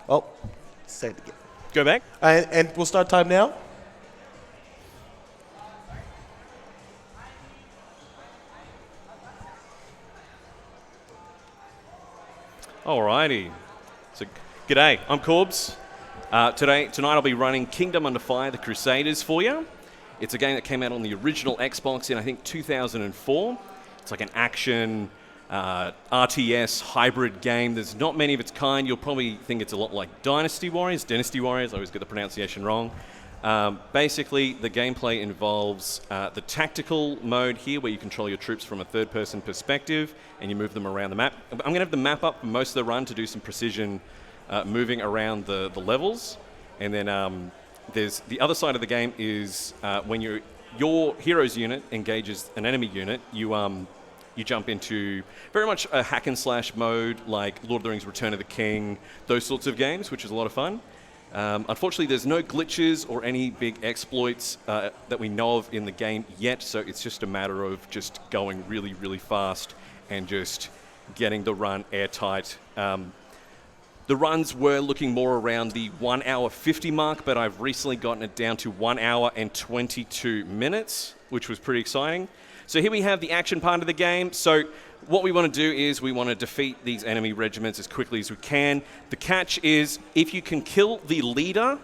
Oh, say it again. Go back. And we'll start time now. Alrighty. So, g'day. I'm Corbs. Tonight I'll be running Kingdom Under Fire: The Crusaders for you. It's a game that came out on the original Xbox in I think 2004. It's like an action RTS hybrid game. There's not many of its kind. You'll probably think it's a lot like Dynasty Warriors. I always get the pronunciation wrong. Basically, the gameplay involves the tactical mode here, where you control your troops from a third-person perspective, and you move them around the map. I'm going to have the map up for most of the run to do some precision moving around the levels. And then there's the other side of the game is when your hero's unit engages an enemy unit, you jump into very much a hack and slash mode, like Lord of the Rings: Return of the King, those sorts of games, which is a lot of fun. Unfortunately, there's no glitches or any big exploits that we know of in the game yet, so it's just a matter of just going really, really fast and just getting the run airtight. The runs were looking more around the 1 hour 50 mark, but I've recently gotten it down to 1 hour and 22 minutes, which was pretty exciting. So here we have the action part of the game. So what we want to do is we want to defeat these enemy regiments as quickly as we can. The catch is if you can kill the leader,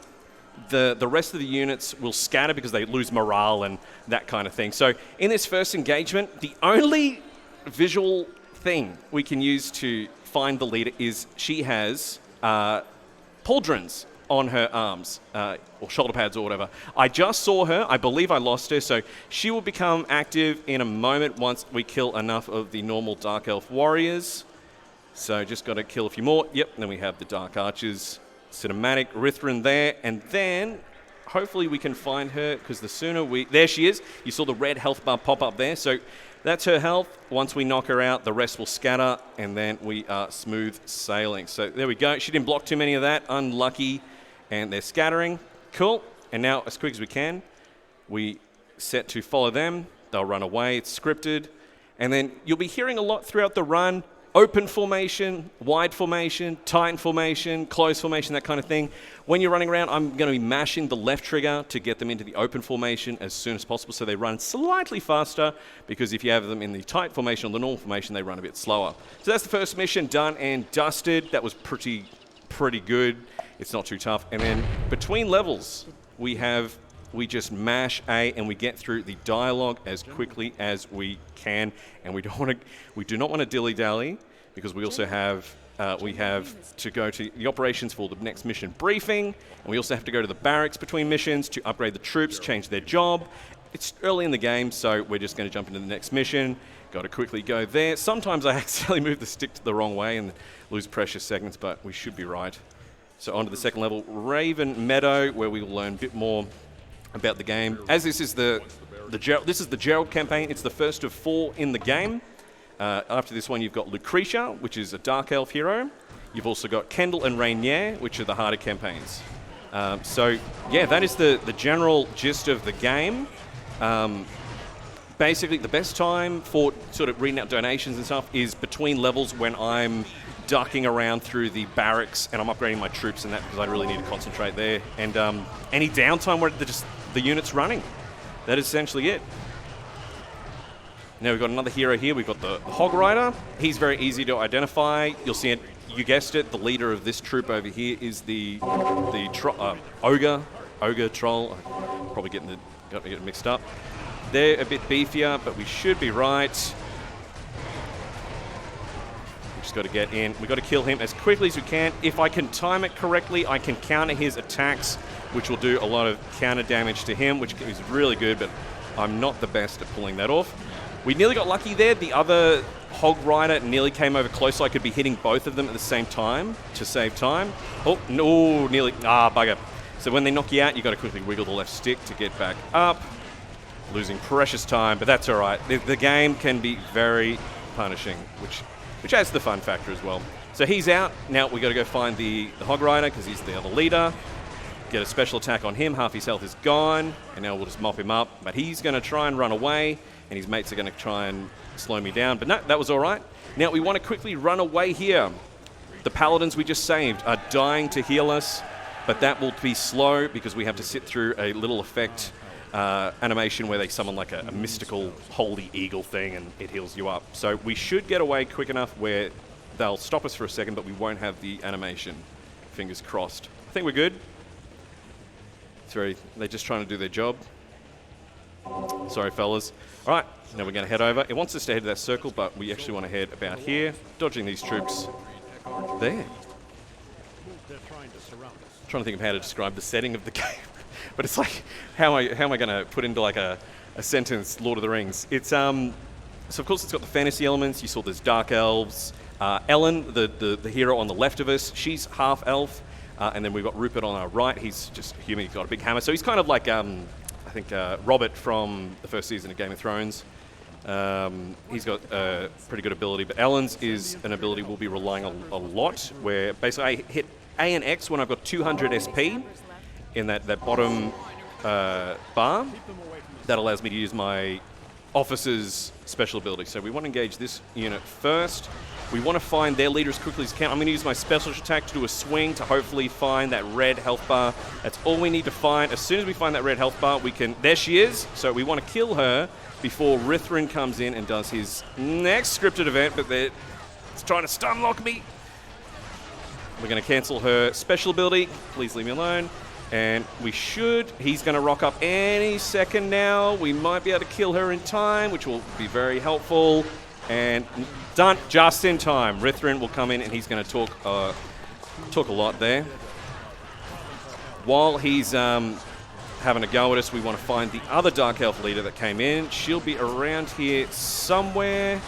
the rest of the units will scatter because they lose morale and that kind of thing. So in this first engagement, the only visual thing we can use to find the leader is she has pauldrons on her arms, or shoulder pads or whatever. I just saw her. I believe I lost her, so she will become active in a moment once we kill enough of the normal Dark Elf warriors. So just got to kill a few more. Yep, and then we have the Dark Archers cinematic, Rithrin there, and then hopefully we can find her, because the sooner we... There she is. You saw the red health bar pop up there, so that's her health. Once we knock her out, the rest will scatter, and then we are smooth sailing. So there we go. She didn't block too many of that. Unlucky. And they're scattering. Cool. And now, as quick as we can, we set to follow them. They'll run away. It's scripted. And then you'll be hearing a lot throughout the run. Open formation, wide formation, tight formation, close formation, that kind of thing. When you're running around, I'm going to be mashing the left trigger to get them into the open formation as soon as possible, so they run slightly faster, because if you have them in the tight formation or the normal formation, they run a bit slower. So that's the first mission done and dusted. That was pretty good. It's not too tough. And then between levels, we just mash A and we get through the dialogue as quickly as we can. And we do not want to dilly-dally, because we also have to go to the operations for the next mission briefing, and we also have to go to the barracks between missions to upgrade the troops, change their job. It's early in the game, so we're just going to jump into the next mission. Got to quickly go there. Sometimes I accidentally move the stick the wrong way and lose precious seconds, but we should be right. So on to the second level, Raven Meadow, where we will learn a bit more about the game. As this is the Gerald campaign. It's the first of 4 in the game. After this one, you've got Lucretia, which is a Dark Elf hero. You've also got Kendall and Rainier, which are the harder campaigns. So yeah, that is the general gist of the game. Basically, the best time for sort of reading out donations and stuff is between levels, when I'm ducking around through the barracks and I'm upgrading my troops and that, because I really need to concentrate there. And any downtime where the unit's running. That is essentially it. Now we've got another hero here. We've got the Hog Rider. He's very easy to identify. You'll see it. You guessed it. The leader of this troop over here is the Ogre Troll. I'm probably got me getting mixed up. They're a bit beefier, but we should be right. We just got to get in. We've got to kill him as quickly as we can. If I can time it correctly, I can counter his attacks, which will do a lot of counter damage to him, which is really good, but I'm not the best at pulling that off. We nearly got lucky there. The other Hog Rider nearly came over close, so I could be hitting both of them at the same time to save time. Oh, no, nearly. Bugger. So when they knock you out, you've got to quickly wiggle the left stick to get back up. Losing precious time, but that's all right. The game can be very punishing, which adds the fun factor as well. So he's out. Now we got to go find the Hog Rider, because he's the other leader. Get a special attack on him. Half his health is gone, and now we'll just mop him up. But he's going to try and run away, and his mates are going to try and slow me down. But no, that was all right. Now we want to quickly run away here. The paladins we just saved are dying to heal us, but that will be slow because we have to sit through a little effect animation where they summon like a mystical holy eagle thing and it heals you up. So we should get away quick enough where they'll stop us for a second, but we won't have the animation. Fingers crossed. I think we're good. They're just trying to do their job. Sorry, fellas. All right, now we're going to head over. It wants us to head to that circle, but we actually want to head about here, dodging these troops there. Trying to think of how to describe the setting of the game. But it's like, how am I going to put into like a sentence Lord of the Rings? It's so of course it's got the fantasy elements. You saw there's dark elves. Ellen, the hero on the left of us, she's half elf. And then we've got Rupert on our right. He's just human. He's got a big hammer. So he's kind of like, I think, Robert from the first season of Game of Thrones. He's got a pretty good ability. But Ellen's is an ability we'll be relying on a lot, where basically I hit A and X when I've got 200 SP in that bottom bar. That allows me to use my officer's special ability. So we want to engage this unit first. We want to find their leader as quickly as I can. I'm going to use my special attack to do a swing to hopefully find that red health bar. That's all we need to find. As soon as we find that red health bar, we can... There she is. So we want to kill her before Rithrin comes in and does his next scripted event, but it's trying to stun lock me. We're going to cancel her special ability. Please leave me alone. And we should... He's going to rock up any second now. We might be able to kill her in time, which will be very helpful. And done just in time. Rithrin will come in and he's going to talk a lot there. While he's having a go at us, we want to find the other Dark Elf leader that came in. She'll be around here somewhere.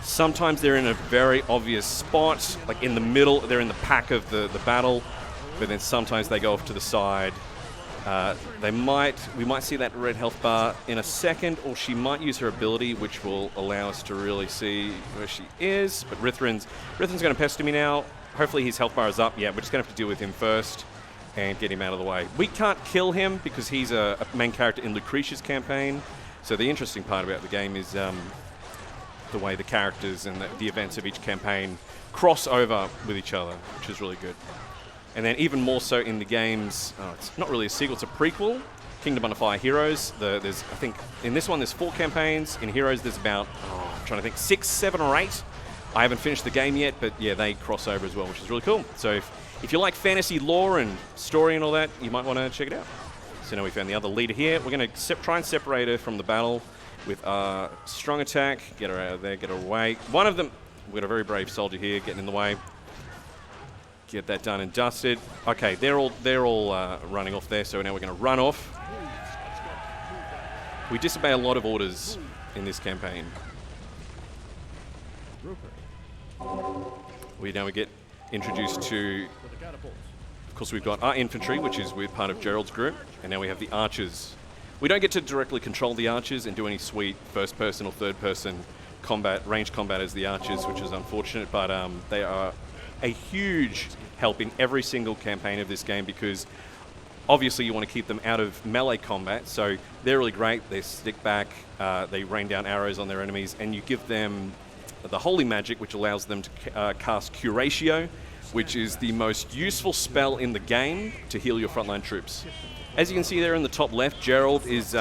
Sometimes they're in a very obvious spot, like in the middle. They're in the pack of the battle, but then sometimes they go off to the side. We might see that red health bar in a second, or she might use her ability, which will allow us to really see where she is. But Rithrin's going to pester me now. Hopefully his health bar is up. Yeah, we're just going to have to deal with him first and get him out of the way. We can't kill him because he's a main character in Lucretia's campaign. So the interesting part about the game is the way the characters and the events of each campaign cross over with each other, which is really good. And then even more so in the games, it's not really a sequel, it's a prequel, Kingdom Under Fire Heroes. I think in this one there's 4 campaigns. In Heroes there's about, I'm trying to think, 6, 7 or 8. I haven't finished the game yet, but yeah, they cross over as well, which is really cool. So if you like fantasy lore and story and all that, you might want to check it out. So now we found the other leader here. We're going to try and separate her from the battle with our strong attack. Get her out of there, get her away. One of them, we've got a very brave soldier here getting in the way. Get that done and dusted. Okay, they're all running off there, so now we're going to run off. We disobey a lot of orders in this campaign. We get introduced to, of course, we've got our infantry, which is with part of Gerald's group, and now we have the archers. We don't get to directly control the archers and do any sweet first-person or third-person combat, range combat as the archers, which is unfortunate, but they are a huge help in every single campaign of this game because obviously you want to keep them out of melee combat, so they're really great. They stick back, they rain down arrows on their enemies, and you give them the holy magic, which allows them to cast Curatio, which is the most useful spell in the game to heal your frontline troops. As you can see there in the top left, Gerald is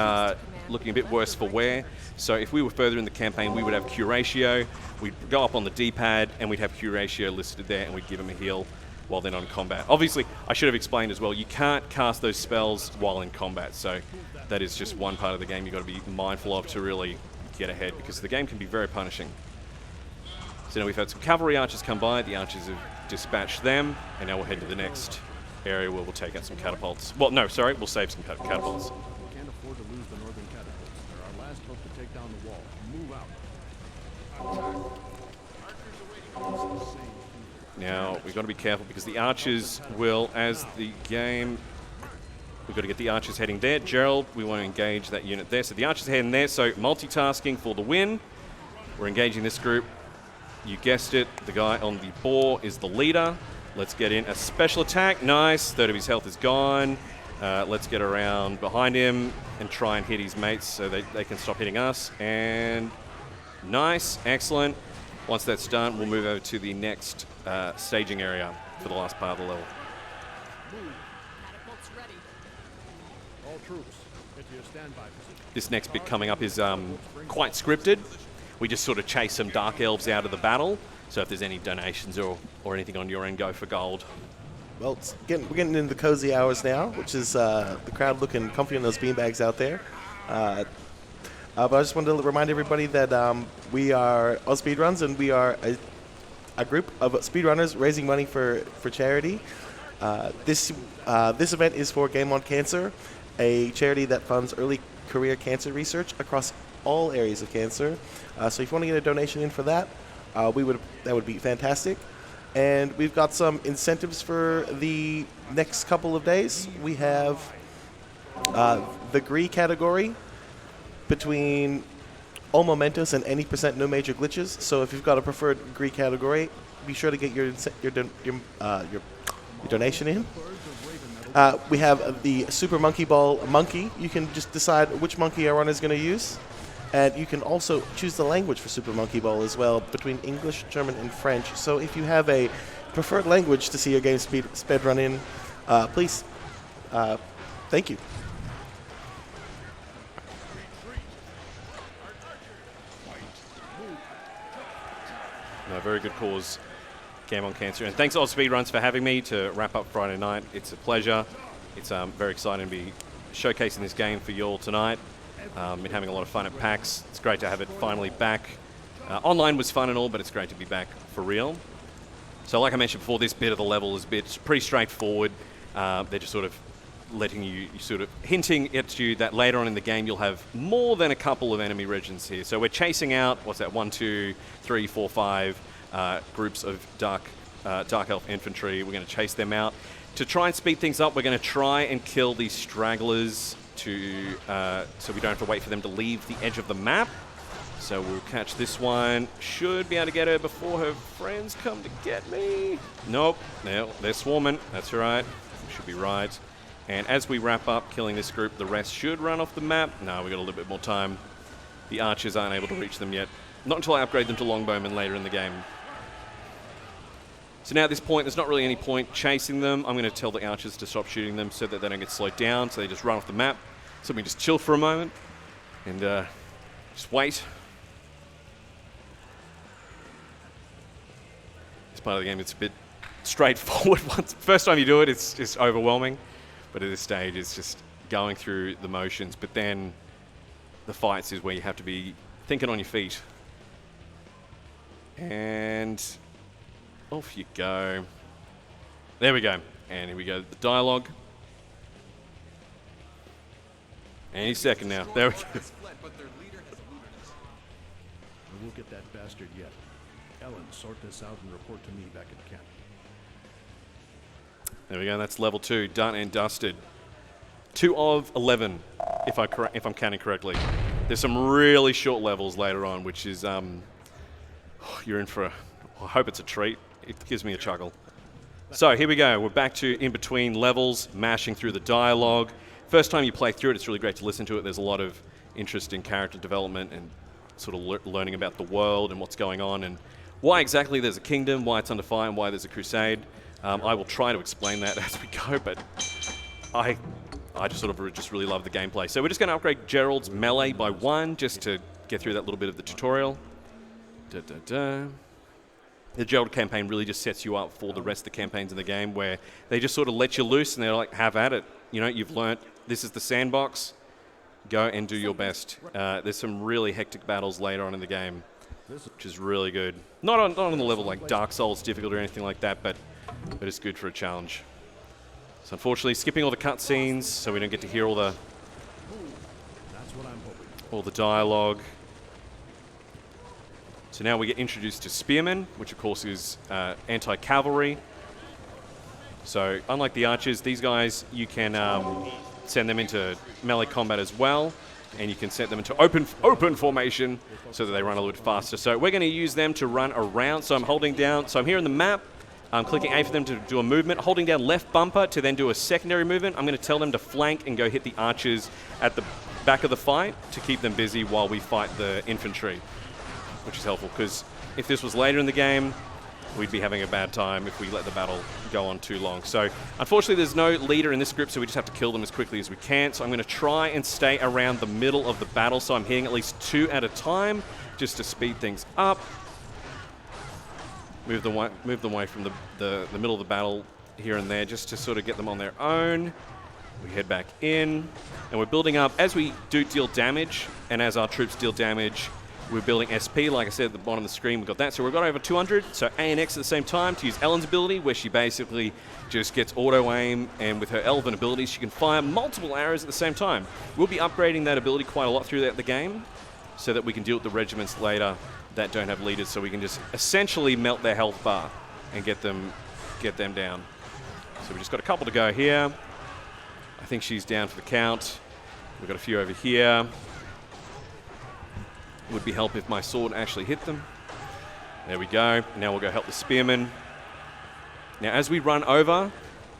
looking a bit worse for wear. So if we were further in the campaign, we would have Curatio. We'd go up on the D-pad, and we'd have Curatio listed there, and we'd give him a heal while they're on combat. Obviously, I should have explained as well, you can't cast those spells while in combat. So that is just one part of the game you've got to be mindful of to really get ahead, because the game can be very punishing. So now we've had some cavalry archers come by. The archers have dispatched them, and now we'll head to the next area where we'll take out some catapults. Well, no, sorry, we'll save some catapults. We can't afford to lose the northern catapults. They're our last hope to take down the wall. Move out. Now, we've got to be careful because the archers will, as the game... We've got to get the archers heading there. Gerald, we want to engage that unit there. So the archers are heading there, so multitasking for the win. We're engaging this group. You guessed it, the guy on the boar is the leader. Let's get in a special attack. Nice, third of his health is gone. Let's get around behind him and try and hit his mates so they can stop hitting us. And nice, excellent. Once that's done, we'll move over to the next staging area for the last part of the level. Catapults ready. All troops, get to your standby position. This next bit coming up is quite scripted. We just sort of chase some Dark Elves out of the battle. So if there's any donations or anything on your end, go for gold. Well, we're getting into the cozy hours now, which is the crowd looking comfy on those beanbags out there. But I just wanted to remind everybody that we are AusSpeedruns, and we are a group of speedrunners raising money for charity. This event is for Game On Cancer, a charity that funds early career cancer research across all areas of cancer. So if you want to get a donation in for that, that would be fantastic. And we've got some incentives for the next couple of days. We have the GRE category between all mementos and any % no major glitches. So if you've got a preferred GRE category, be sure to get your donation in. We have the Super Monkey Ball monkey. You can just decide which monkey our runner is going to use. And you can also choose the language for Super Monkey Ball as well, between English, German, and French. So if you have a preferred language to see your game sped run in, please. Thank you. No, very good cause, Game On Cancer. And thanks AusSpeedruns for having me to wrap up Friday night. It's a pleasure. It's very exciting to be showcasing this game for you all tonight. Been having a lot of fun at PAX. It's great to have it finally back. Online was fun and all, but it's great to be back for real. So like I mentioned before, this bit of the level is pretty straightforward. They're just sort of letting you, sort of hinting at you that later on in the game you'll have more than a couple of enemy regions here. So we're chasing out, what's that, 1, 2, 3, 4, 5 groups of Dark Elf infantry. We're going to chase them out. To try and speed things up, we're going to try and kill these stragglers so we don't have to wait for them to leave the edge of the map. So we'll catch this one. Should be able to get her before her friends come to get me. Nope. No, they're swarming. That's right. Should be right. And as we wrap up killing this group, the rest should run off the map. No, we got a little bit more time. The archers aren't able to reach them yet. Not until I upgrade them to longbowmen later in the game. So now at this point, there's not really any point chasing them. I'm going to tell the archers to stop shooting them so that they don't get slowed down, so they just run off the map. So we can just chill for a moment and just wait. This part of the game, it's a bit straightforward. First time you do it, it's just overwhelming. But at this stage, it's just going through the motions. But then the fights is where you have to be thinking on your feet. And off you go. There we go. And here we go. The dialogue. Any second now. There we go. We won't get that bastard yet. Ellen, sort this out and report to me back at camp. There we go. That's level 2, done and dusted. 2 of 11, if I'm counting correctly. There's some really short levels later on, which is you're in for I hope it's a treat. It gives me a chuckle. So here we go. We're back to in between levels, mashing through the dialogue. First time you play through it, it's really great to listen to it. There's a lot of interesting character development and sort of learning about the world and what's going on and why exactly there's a kingdom, why it's under fire, and why there's a crusade. I will try to explain that as we go, but I just really love the gameplay. So we're just going to upgrade Gerald's melee by 1 just to get through that little bit of the tutorial. The Gerald campaign really just sets you up for the rest of the campaigns in the game where they just sort of let you loose and they're like, have at it. You know, you've learnt this is the sandbox. Go and do your best. There's some really hectic battles later on in the game, which is really good. Not on the level like Dark Souls difficult or anything like that, but it's good for a challenge. So unfortunately, skipping all the cutscenes, so we don't get to hear all the dialogue. So now we get introduced to Spearman, which of course is anti-cavalry. So unlike the archers, these guys, you can send them into melee combat as well, and you can set them into open formation so that they run a little bit faster. So we're going to use them to run around. So I'm holding down, so I'm here in the map. I'm clicking A for them to do a movement, holding down left bumper to then do a secondary movement. I'm going to tell them to flank and go hit the archers at the back of the fight to keep them busy while we fight the infantry, which is helpful because if this was later in the game, we'd be having a bad time if we let the battle go on too long. So unfortunately there's no leader in this group, so we just have to kill them as quickly as we can. So I'm going to try and stay around the middle of the battle, so I'm hitting at least 2 at a time just to speed things up. Move them away from the middle of the battle here and there just to sort of get them on their own. We head back in, and we're building up. As we do deal damage, and as our troops deal damage, we're building SP. Like I said at the bottom of the screen, we've got that. So we've got over 200. So A and X at the same time to use Ellen's ability, where she basically just gets auto-aim, and with her elven abilities, she can fire multiple arrows at the same time. We'll be upgrading that ability quite a lot throughout the game, so that we can deal with the regiments later that don't have leaders, so we can just essentially melt their health bar and get them down. So we just got a couple to go here. I think she's down for the count. We've got a few over here. Would be help if my sword actually hit them. There we go. Now we'll go help the Spearman. Now as we run over,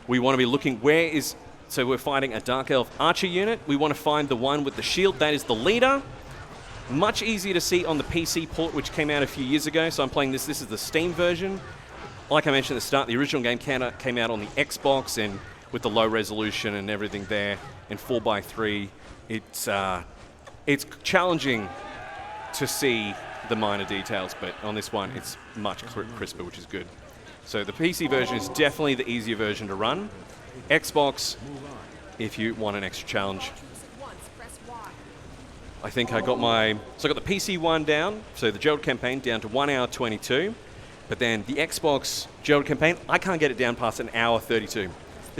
we want to be looking where is... So we're fighting a Dark Elf Archer unit. We want to find the one with the shield. That is the leader. Much easier to see on the PC port, which came out a few years ago. So I'm playing this. This is the Steam version. Like I mentioned at the start, the original game came out on the Xbox, and with the low resolution and everything there, and 4x3, it's challenging to see the minor details, but on this one, it's much crisper, which is good. So the PC version is definitely the easier version to run. Xbox, if you want an extra challenge. I think I got so I got the PC one down, so the Gerald campaign down to 1 hour 22, but then the Xbox Gerald campaign, I can't get it down past 1 hour 32.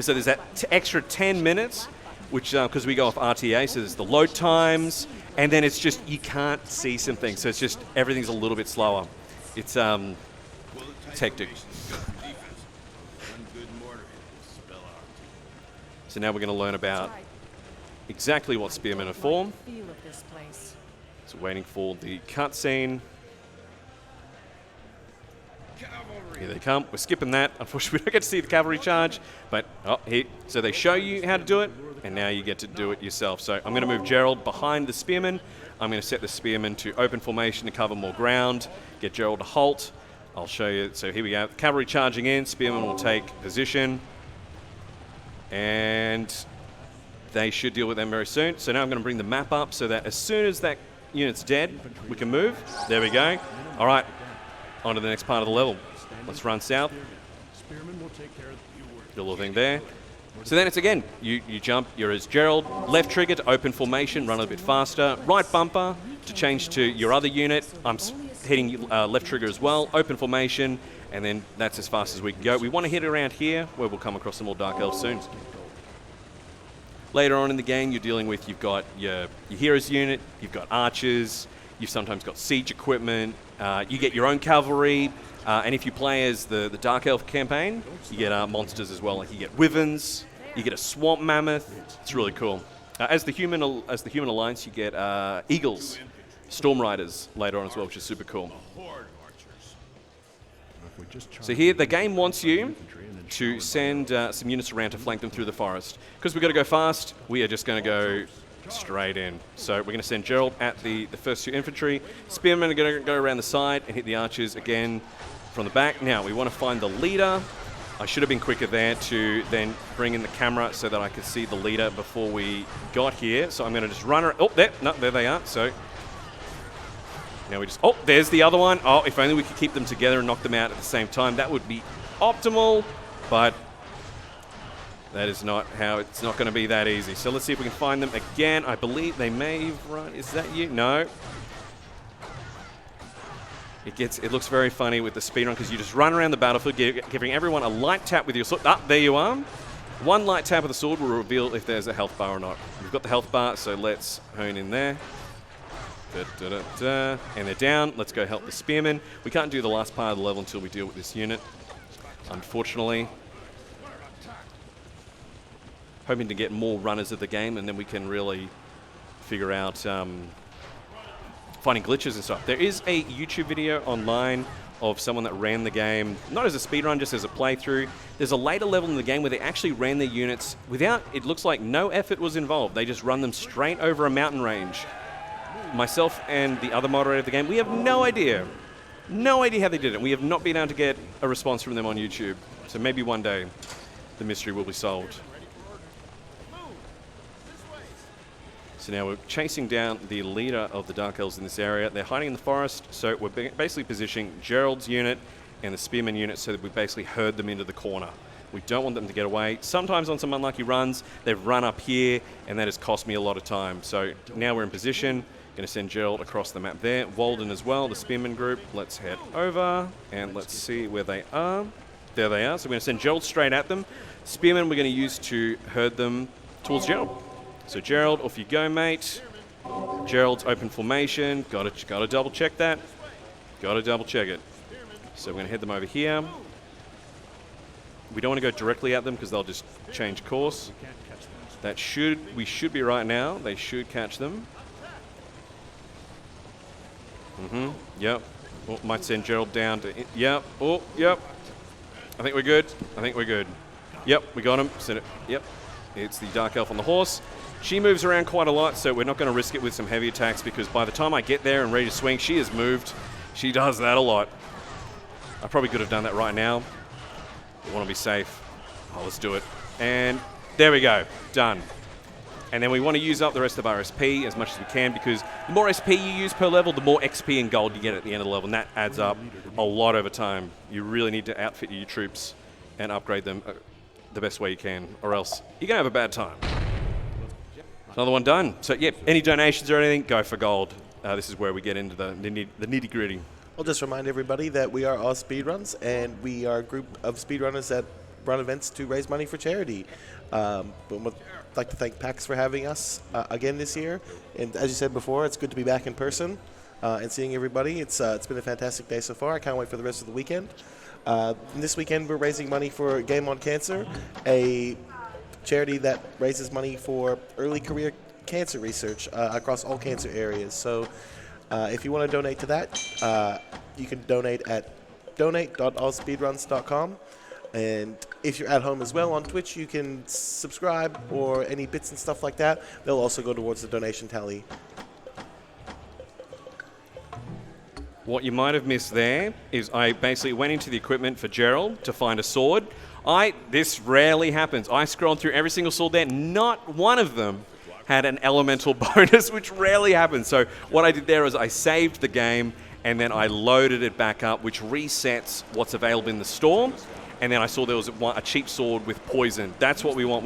So there's that extra 10 minutes, which, because we go off RTA, so there's the load times, and then it's just, you can't see some things, so it's just, everything's a little bit slower. It's hectic. So now we're going to learn about exactly what Spearmen are for. So waiting for the cutscene. Here they come. We're skipping that. Unfortunately, we don't get to see the Cavalry Charge, but here. So they show you how to do it, and now you get to do it yourself. So I'm going to move Gerald behind the Spearman. I'm going to set the Spearman to open formation to cover more ground, get Gerald to halt. I'll show you. So here we go. Cavalry charging in. Spearman will take position, and they should deal with them very soon. So now I'm going to bring the map up so that as soon as that unit's dead, we can move. There we go. All right, on to the next part of the level. Let's run south. The little thing there. So then it's again, you jump, you're as Gerald, left trigger to open formation, run a bit faster, right bumper to change to your other unit. I'm hitting left trigger as well, open formation, and then that's as fast as we can go. We want to hit around here, where we'll come across some more Dark Elves soon. Later on in the game, you're dealing with, you've got your heroes unit, you've got archers, you've sometimes got siege equipment, you get your own cavalry, and if you play as the Dark Elf campaign, you get monsters as well. Like you get wyverns, you get a swamp mammoth. It's really cool. As the human alliance, you get eagles, storm riders later on as well, which is super cool. So here, the game wants you to send some units around to flank them through the forest. Because we've got to go fast, we are just going to go straight in. So we're going to send Gerald at the first 2 infantry. Spearmen are going to go around the side and hit the archers again from the back. Now, we want to find the leader. I should have been quicker there to then bring in the camera so that I could see the leader before we got here. So I'm going to just run around. Oh, there they are. So now we just, there's the other one. Oh, if only we could keep them together and knock them out at the same time. That would be optimal, but that is not how, it's not going to be that easy. So let's see if we can find them again. I believe they may have run. Is that you? No. It looks very funny with the speedrun because you just run around the battlefield, giving everyone a light tap with your sword. There you are. One light tap of the sword will reveal if there's a health bar or not. We've got the health bar, so let's hone in there. And they're down. Let's go help the Spearman. We can't do the last part of the level until we deal with this unit, unfortunately. Hoping to get more runners of the game, and then we can really figure out finding glitches and stuff. There is a YouTube video online of someone that ran the game, not as a speedrun, just as a playthrough. There's a later level in the game where they actually ran their units without, it looks like no effort was involved. They just run them straight over a mountain range. Myself and the other moderator of the game, we have no idea No idea how they did it. We have not been able to get a response from them on YouTube. So maybe one day the mystery will be solved. So now we're chasing down the leader of the Dark Elves in this area. They're hiding in the forest, so we're basically positioning Gerald's unit and the Spearman unit so that we basically herd them into the corner. We don't want them to get away. Sometimes on some unlucky runs, they've run up here, and that has cost me a lot of time. So now we're in position. Going to send Gerald across the map there. Walden as well, the Spearman group. Let's head over, and let's see where they are. There they are. So we're going to send Gerald straight at them. Spearman we're going to use to herd them towards Gerald. So Gerald, off you go, mate. Gerald's open formation. Got to double check that. Got to double check it. So we're going to head them over here. We don't want to go directly at them because they'll just change course. We should be right now. They should catch them. Yep. Oh, might send Gerald down to. Yep. Oh, yep. I think we're good. I think we're good. Yep, we got him. Send it. Yep. It's the Dark Elf on the horse. She moves around quite a lot, so we're not going to risk it with some heavy attacks because by the time I get there and ready to swing, she has moved. She does that a lot. I probably could have done that right now. We want to be safe. Oh, let's do it. And there we go. Done. And then we want to use up the rest of our SP as much as we can because the more SP you use per level, the more XP and gold you get at the end of the level, and that adds up a lot over time. You really need to outfit your troops and upgrade them the best way you can, or else you're going to have a bad time. Another one done. So, yeah, any donations or anything, go for gold. This is where we get into the nitty-gritty. I'll just remind everybody that we are AusSpeedruns, and we are a group of speedrunners that run events to raise money for charity. But we'd like to thank PAX for having us again this year. And as you said before, it's good to be back in person and seeing everybody. It's been a fantastic day so far. I can't wait for the rest of the weekend. This weekend, we're raising money for Game on Cancer, a charity that raises money for early career cancer research across all cancer areas. So if you want to donate to that, you can donate at donate.ausspeedruns.com. And if you're at home as well on Twitch, you can subscribe or any bits and stuff like that. They'll also go towards the donation tally. What you might have missed there is I basically went into the equipment for Gerald to find a sword. This rarely happens. I scrolled through every single sword there. Not one of them had an elemental bonus, which rarely happens. So what I did there is I saved the game and then I loaded it back up, which resets what's available in the store. And then I saw there was a cheap sword with poison. That's what we want.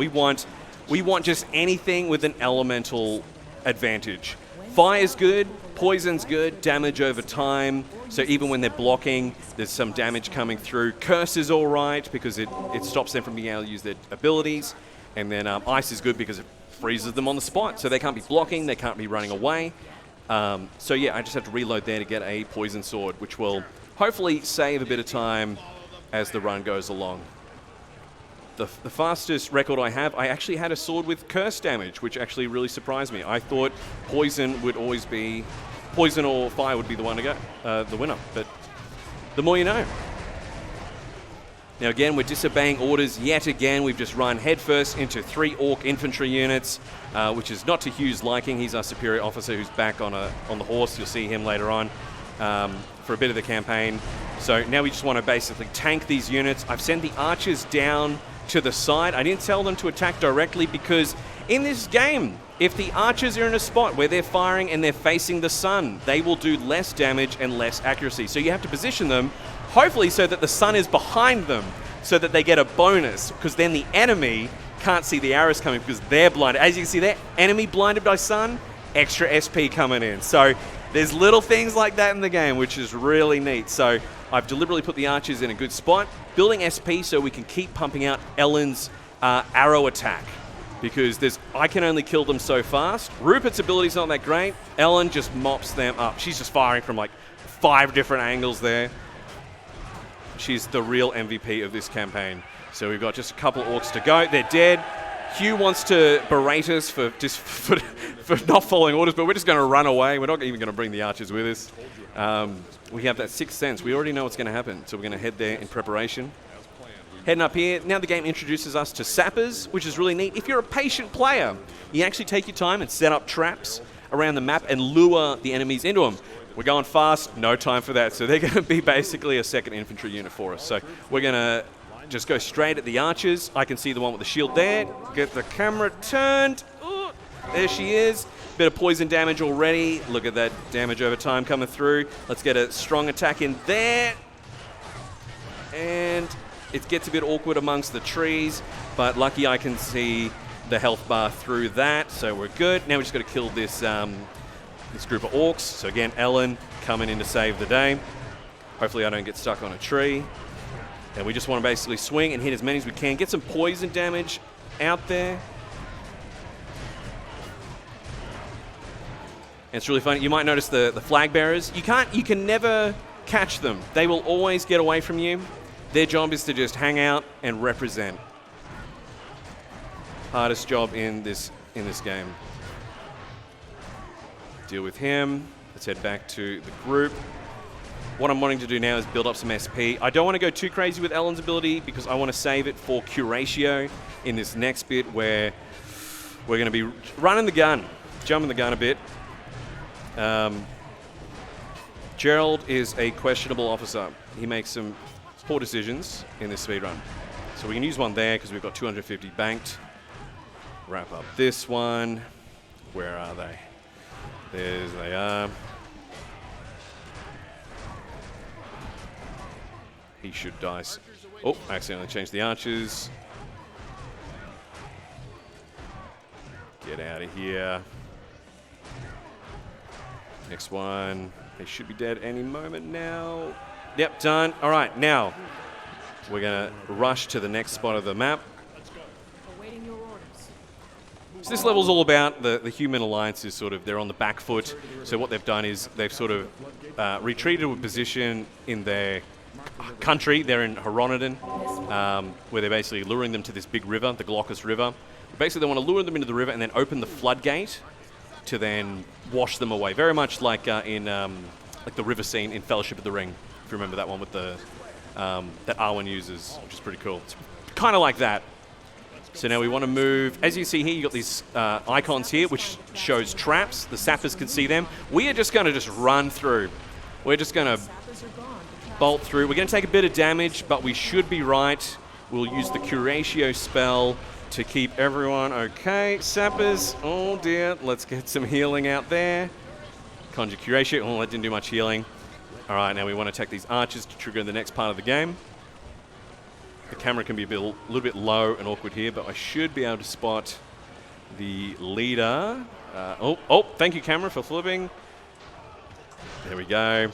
We want just anything with an elemental advantage. Fire's good, poison's good, damage over time. So even when they're blocking, there's some damage coming through. Curse is all right because it stops them from being able to use their abilities. And then ice is good because it freezes them on the spot. So they can't be blocking, they can't be running away. So yeah, I just have to reload there to get a poison sword, which will hopefully save a bit of time as the run goes along. The fastest record I have, I actually had a sword with curse damage, which actually really surprised me. I thought poison would always be, poison or fire would be the one to go, the winner, but the more you know. Now again, we're disobeying orders yet again. We've just run headfirst into 3 Orc infantry units, which is not to Hugh's liking. He's our superior officer who's back on the horse. You'll see him later on for a bit of the campaign. So now we just want to basically tank these units. I've sent the archers down to the side. I didn't tell them to attack directly because in this game, if the archers are in a spot where they're firing and they're facing the sun, they will do less damage and less accuracy. So you have to position them, hopefully so that the sun is behind them, so that they get a bonus, because then the enemy can't see the arrows coming because they're blinded. As you can see there, enemy blinded by sun, extra SP coming in. So there's little things like that in the game, which is really neat. So I've deliberately put the archers in a good spot, building SP so we can keep pumping out Ellen's arrow attack, because I can only kill them so fast. Rupert's ability's not that great. Ellen just mops them up. She's just firing from like 5 different angles there. She's the real MVP of this campaign. So we've got just a couple orcs to go. They're dead. Hugh wants to berate us for not following orders, but we're just going to run away. We're not even going to bring the archers with us. We have that sixth sense. We already know what's going to happen, so we're going to head there in preparation. Heading up here, now the game introduces us to sappers, which is really neat. If you're a patient player, you actually take your time and set up traps around the map and lure the enemies into them. We're going fast, no time for that. So they're going to be basically a second infantry unit for us. So we're going to just go straight at the archers. I can see the one with the shield there. Get the camera turned. Ooh, there she is. Bit of poison damage already. Look at that damage over time coming through. Let's get a strong attack in there. And it gets a bit awkward amongst the trees, but lucky I can see the health bar through that, so we're good. Now we just got to kill this this group of orcs. So again, Ellen coming in to save the day. Hopefully I don't get stuck on a tree. And we just want to basically swing and hit as many as we can. Get some poison damage out there. And it's really funny. You might notice the flag bearers. You can never catch them. They will always get away from you. Their job is to just hang out and represent. Hardest job in this game. Deal with him. Let's head back to the group. What I'm wanting to do now is build up some SP. I don't want to go too crazy with Ellen's ability because I want to save it for Curatio in this next bit where we're going to be running the gun, jumping the gun a bit. Gerald is a questionable officer. He makes some poor decisions in this speedrun. So we can use one there because we've got 250 banked. Wrap up this one. Where are they? There they are. He should die. Oh, I accidentally changed the archers. Get out of here. Next one. They should be dead any moment now. Yep, done. All right, now we're going to rush to the next spot of the map. Awaiting your orders. So this level's all about the human alliances. Sort of, they're on the back foot. So what they've done is they've sort of retreated to a position in their country. They're in Horonodon, where they're basically luring them to this big river, the Glaucus River. Basically, they want to lure them into the river and then open the floodgate to then wash them away. Very much like in like the river scene in Fellowship of the Ring, if you remember that one with the that Arwen uses, which is pretty cool. It's kind of like that. So now we want to move. As you see here, you've got these icons here, which shows traps. The sappers can see them. We are just going to just run through. We're just going to bolt through. We're going to take a bit of damage, but we should be right. We'll use the Curatio spell to keep everyone okay. Sappers, oh dear, let's get some healing out there. Conjure Curatio, oh, that didn't do much healing. All right, now we want to take these archers to trigger the next part of the game. The camera can be a little bit low and awkward here, but I should be able to spot the leader. Oh, thank you, camera, for flipping. There we go.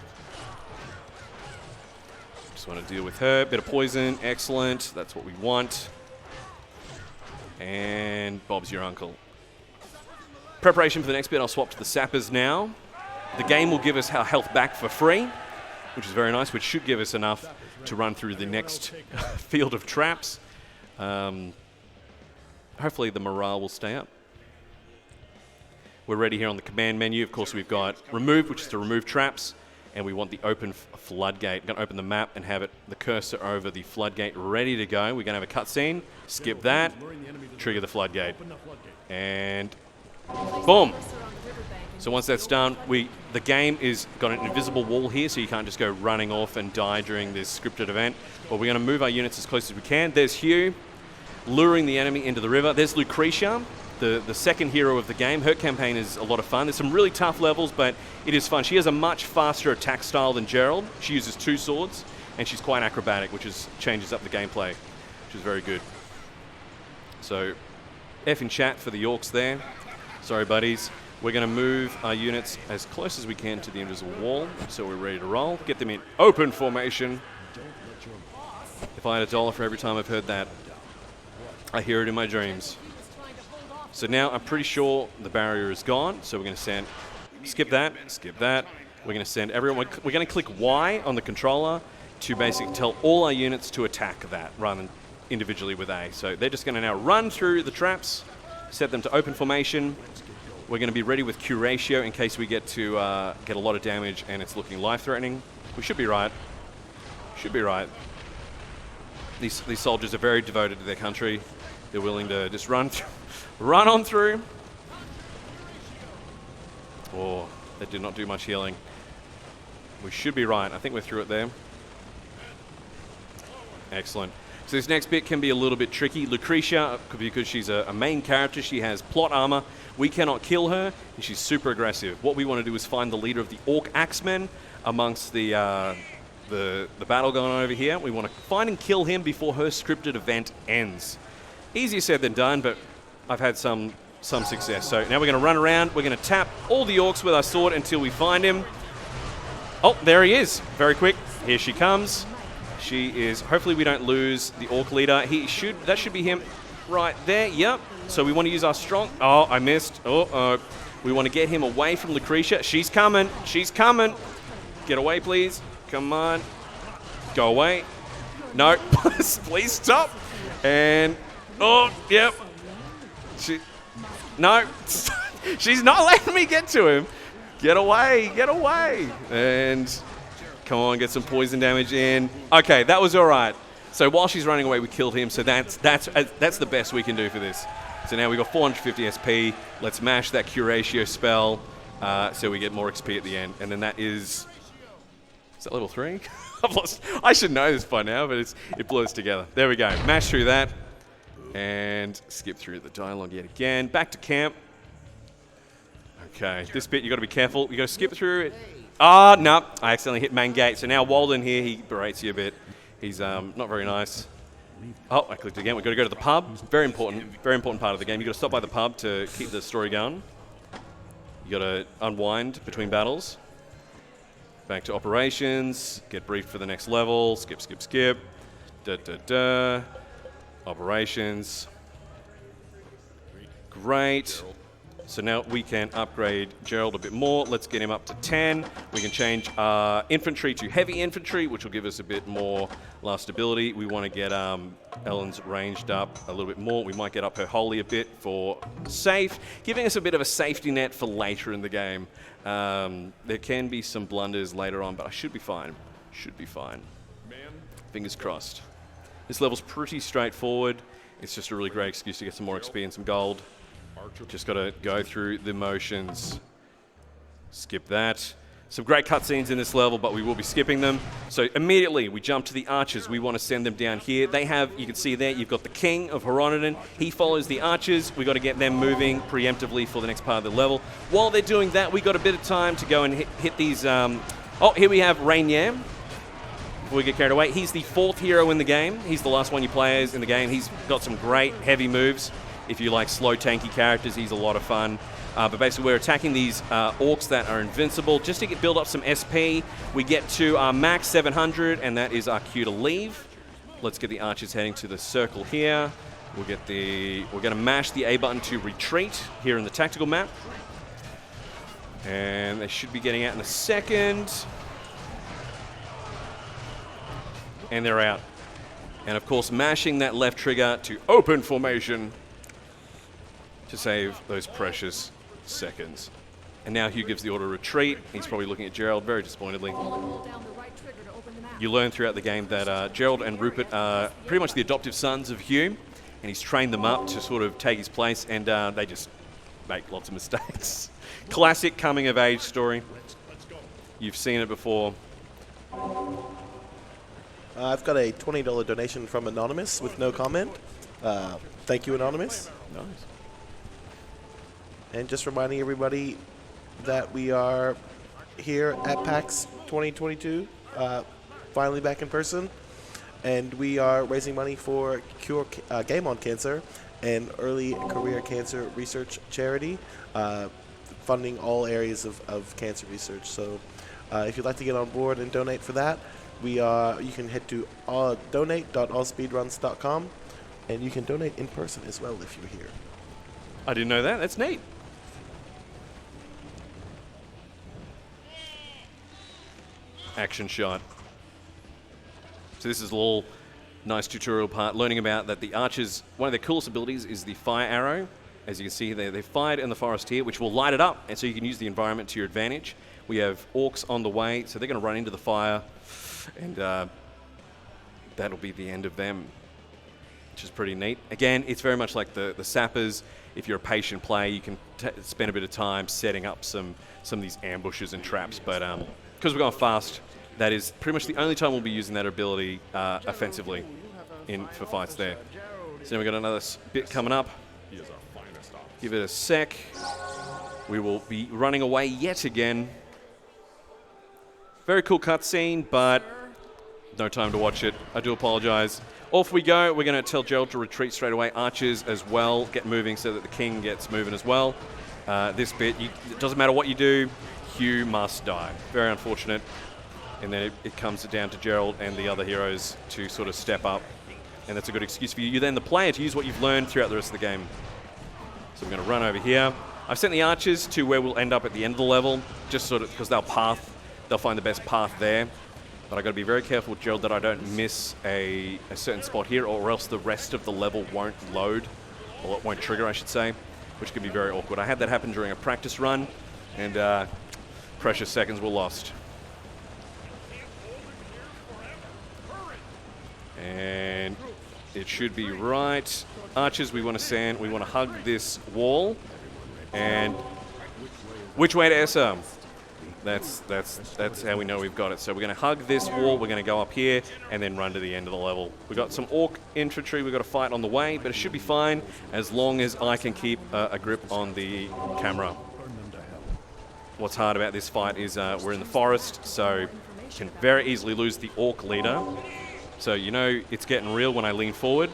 Just want to deal with her. Bit of poison, excellent. That's what we want. And Bob's your uncle. Preparation for the next bit, I'll swap to the sappers now. The game will give us our health back for free, which is very nice, which should give us enough to run through the next field of traps. Hopefully the morale will stay up. We're ready here on the command menu. Of course, we've got remove, which is to remove traps, and we want the open floodgate. We're going to open the map and have the cursor over the floodgate ready to go. We're going to have a cutscene. Skip that. Trigger the floodgate. And boom. So once that's done, the game is got an invisible wall here, so you can't just go running off and die during this scripted event. But we're going to move our units as close as we can. There's Hugh, luring the enemy into the river. There's Lucretia, the second hero of the game. Her campaign is a lot of fun. There's some really tough levels, but it is fun. She has a much faster attack style than Gerald. She uses 2 swords, and she's quite acrobatic, which changes up the gameplay, which is very good. So, F in chat for the Yorks there. Sorry, buddies. We're going to move our units as close as we can to the invisible wall, so we're ready to roll. Get them in open formation. If I had $1 for every time I've heard that, I hear it in my dreams. So now I'm pretty sure the barrier is gone, so we're going to skip that. We're going to send everyone, we're going to click Y on the controller to basically tell all our units to attack that rather than individually with A. So they're just going to now run through the traps, set them to open formation. We're going to be ready with Curatio in case we get to get a lot of damage and it's looking life-threatening. We should be right. Should be right. These soldiers are very devoted to their country. They're willing to just run on through. Oh, that did not do much healing. We should be right. I think we're through it there. Excellent. So this next bit can be a little bit tricky. Lucretia, because she's a main character, she has plot armor. We cannot kill her, and she's super aggressive. What we want to do is find the leader of the Orc Axemen amongst the battle going on over here. We want to find and kill him before her scripted event ends. Easier said than done, but I've had some success. So now we're going to run around. We're going to tap all the orcs with our sword until we find him. Oh, there he is. Very quick. Here she comes. She is, hopefully we don't lose the orc leader. That should be him right there. Yep. So we want to use our strong, oh, I missed. We want to get him away from Lucretia. She's coming. She's coming. Get away, please. Come on. Go away. No, please stop. And, oh, yep. No, she's not letting me get to him. Get away, get away. And come on, get some poison damage in. Okay, that was all right. So while she's running away, we killed him. So that's the best we can do for this. So now we've got 450 SP. Let's mash that Curatio spell so we get more XP at the end. And then that is that level 3? I've lost. I should know this by now, but it blows together. There we go. Mash through that. And skip through the dialogue yet again. Back to camp. Okay, this bit you got to be careful. You got to skip through it. Ah, no, I accidentally hit main gate. So now Walden here, he berates you a bit. He's not very nice. Oh, I clicked again. We've got to go to the pub. Very important part of the game. You got to stop by the pub to keep the story going. You got to unwind between battles. Back to operations. Get briefed for the next level. Skip, skip, skip. Operations. Great. So now we can upgrade Gerald a bit more. Let's get him up to 10. We can change infantry to heavy infantry, which will give us a bit more lastability. We want to get Ellen's ranged up a little bit more. We might get up her holy a bit for safe, giving us a bit of a safety net for later in the game. There can be some blunders later on, but I should be fine. Should be fine. Fingers crossed. This level's pretty straightforward. It's just a really great excuse to get some more XP and some gold. Just got to go through the motions. Skip that. Some great cutscenes in this level, but we will be skipping them. So immediately we jump to the archers. We want to send them down here. They have, you can see there, you've got the king of Hieronyddin. He follows the archers. We got to get them moving preemptively for the next part of the level. While they're doing that, we got a bit of time to go and hit these. Oh, here we have Rainier. Before we get carried away, he's the 4th hero in the game. He's the last one you play as in the game. He's got some great heavy moves. If you like slow, tanky characters, he's a lot of fun. But basically, we're attacking these orcs that are invincible. Just to build up some SP, we get to our max 700, and that is our cue to leave. Let's get the archers heading to the circle here. We're going to mash the A button to retreat here in the tactical map. And they should be getting out in a second. And they're out. And of course, mashing that left trigger to open formation to save those precious seconds. And now Hugh gives the order to retreat. He's probably looking at Gerald very disappointedly. You learn throughout the game that Gerald and Rupert are pretty much the adoptive sons of Hugh, and he's trained them up to sort of take his place, and they just make lots of mistakes. Classic coming-of-age story. You've seen it before. I've got a $20 donation from Anonymous with no comment. Thank you, Anonymous. Nice. And just reminding everybody that we are here at PAX 2022, finally back in person, and we are raising money for Cure Game on Cancer, an early career cancer research charity, funding all areas of cancer research. So if you'd like to get on board and donate for that, you can head to donate.ausspeedruns.com, and you can donate in person as well if you're here. I didn't know that. That's neat. Action shot. So this is a little nice tutorial part, learning about that the archers, one of their coolest abilities is the fire arrow. As you can see there, they fired in the forest here, which will light it up, and so you can use the environment to your advantage. We have orcs on the way, so they're going to run into the fire, and that'll be the end of them, which is pretty neat. Again, it's very much like the sappers. If you're a patient player, you can spend a bit of time setting up some of these ambushes and traps, but because we're going fast, that is pretty much the only time we'll be using that ability offensively for fights there. So now we've got another bit coming up. Give it a sec. We will be running away yet again. Very cool cutscene, but no time to watch it. I do apologize. Off we go. We're going to tell Gerald to retreat straight away. Archers as well get moving so that the king gets moving as well. This bit, it doesn't matter what you do, Hugh must die. Very unfortunate. And then it comes down to Gerald and the other heroes to sort of step up. And that's a good excuse for you. You then, the player, to use what you've learned throughout the rest of the game. So we're going to run over here. I've sent the archers to where we'll end up at the end of the level, just sort of because they'll find the best path there. But I've got to be very careful with Gerald that I don't miss a certain spot here, or else the rest of the level won't load, or it won't trigger, I should say, which can be very awkward. I had that happen during a practice run, and precious seconds were lost. And it should be right. Archers, we want to hug this wall. And which way to SR? That's how we know we've got it. So we're going to hug this wall, we're going to go up here, and then run to the end of the level. We've got some orc infantry we've got to fight on the way, but it should be fine as long as I can keep a grip on the camera. What's hard about this fight is we're in the forest, so you can very easily lose the orc leader. So you know it's getting real when I lean forward.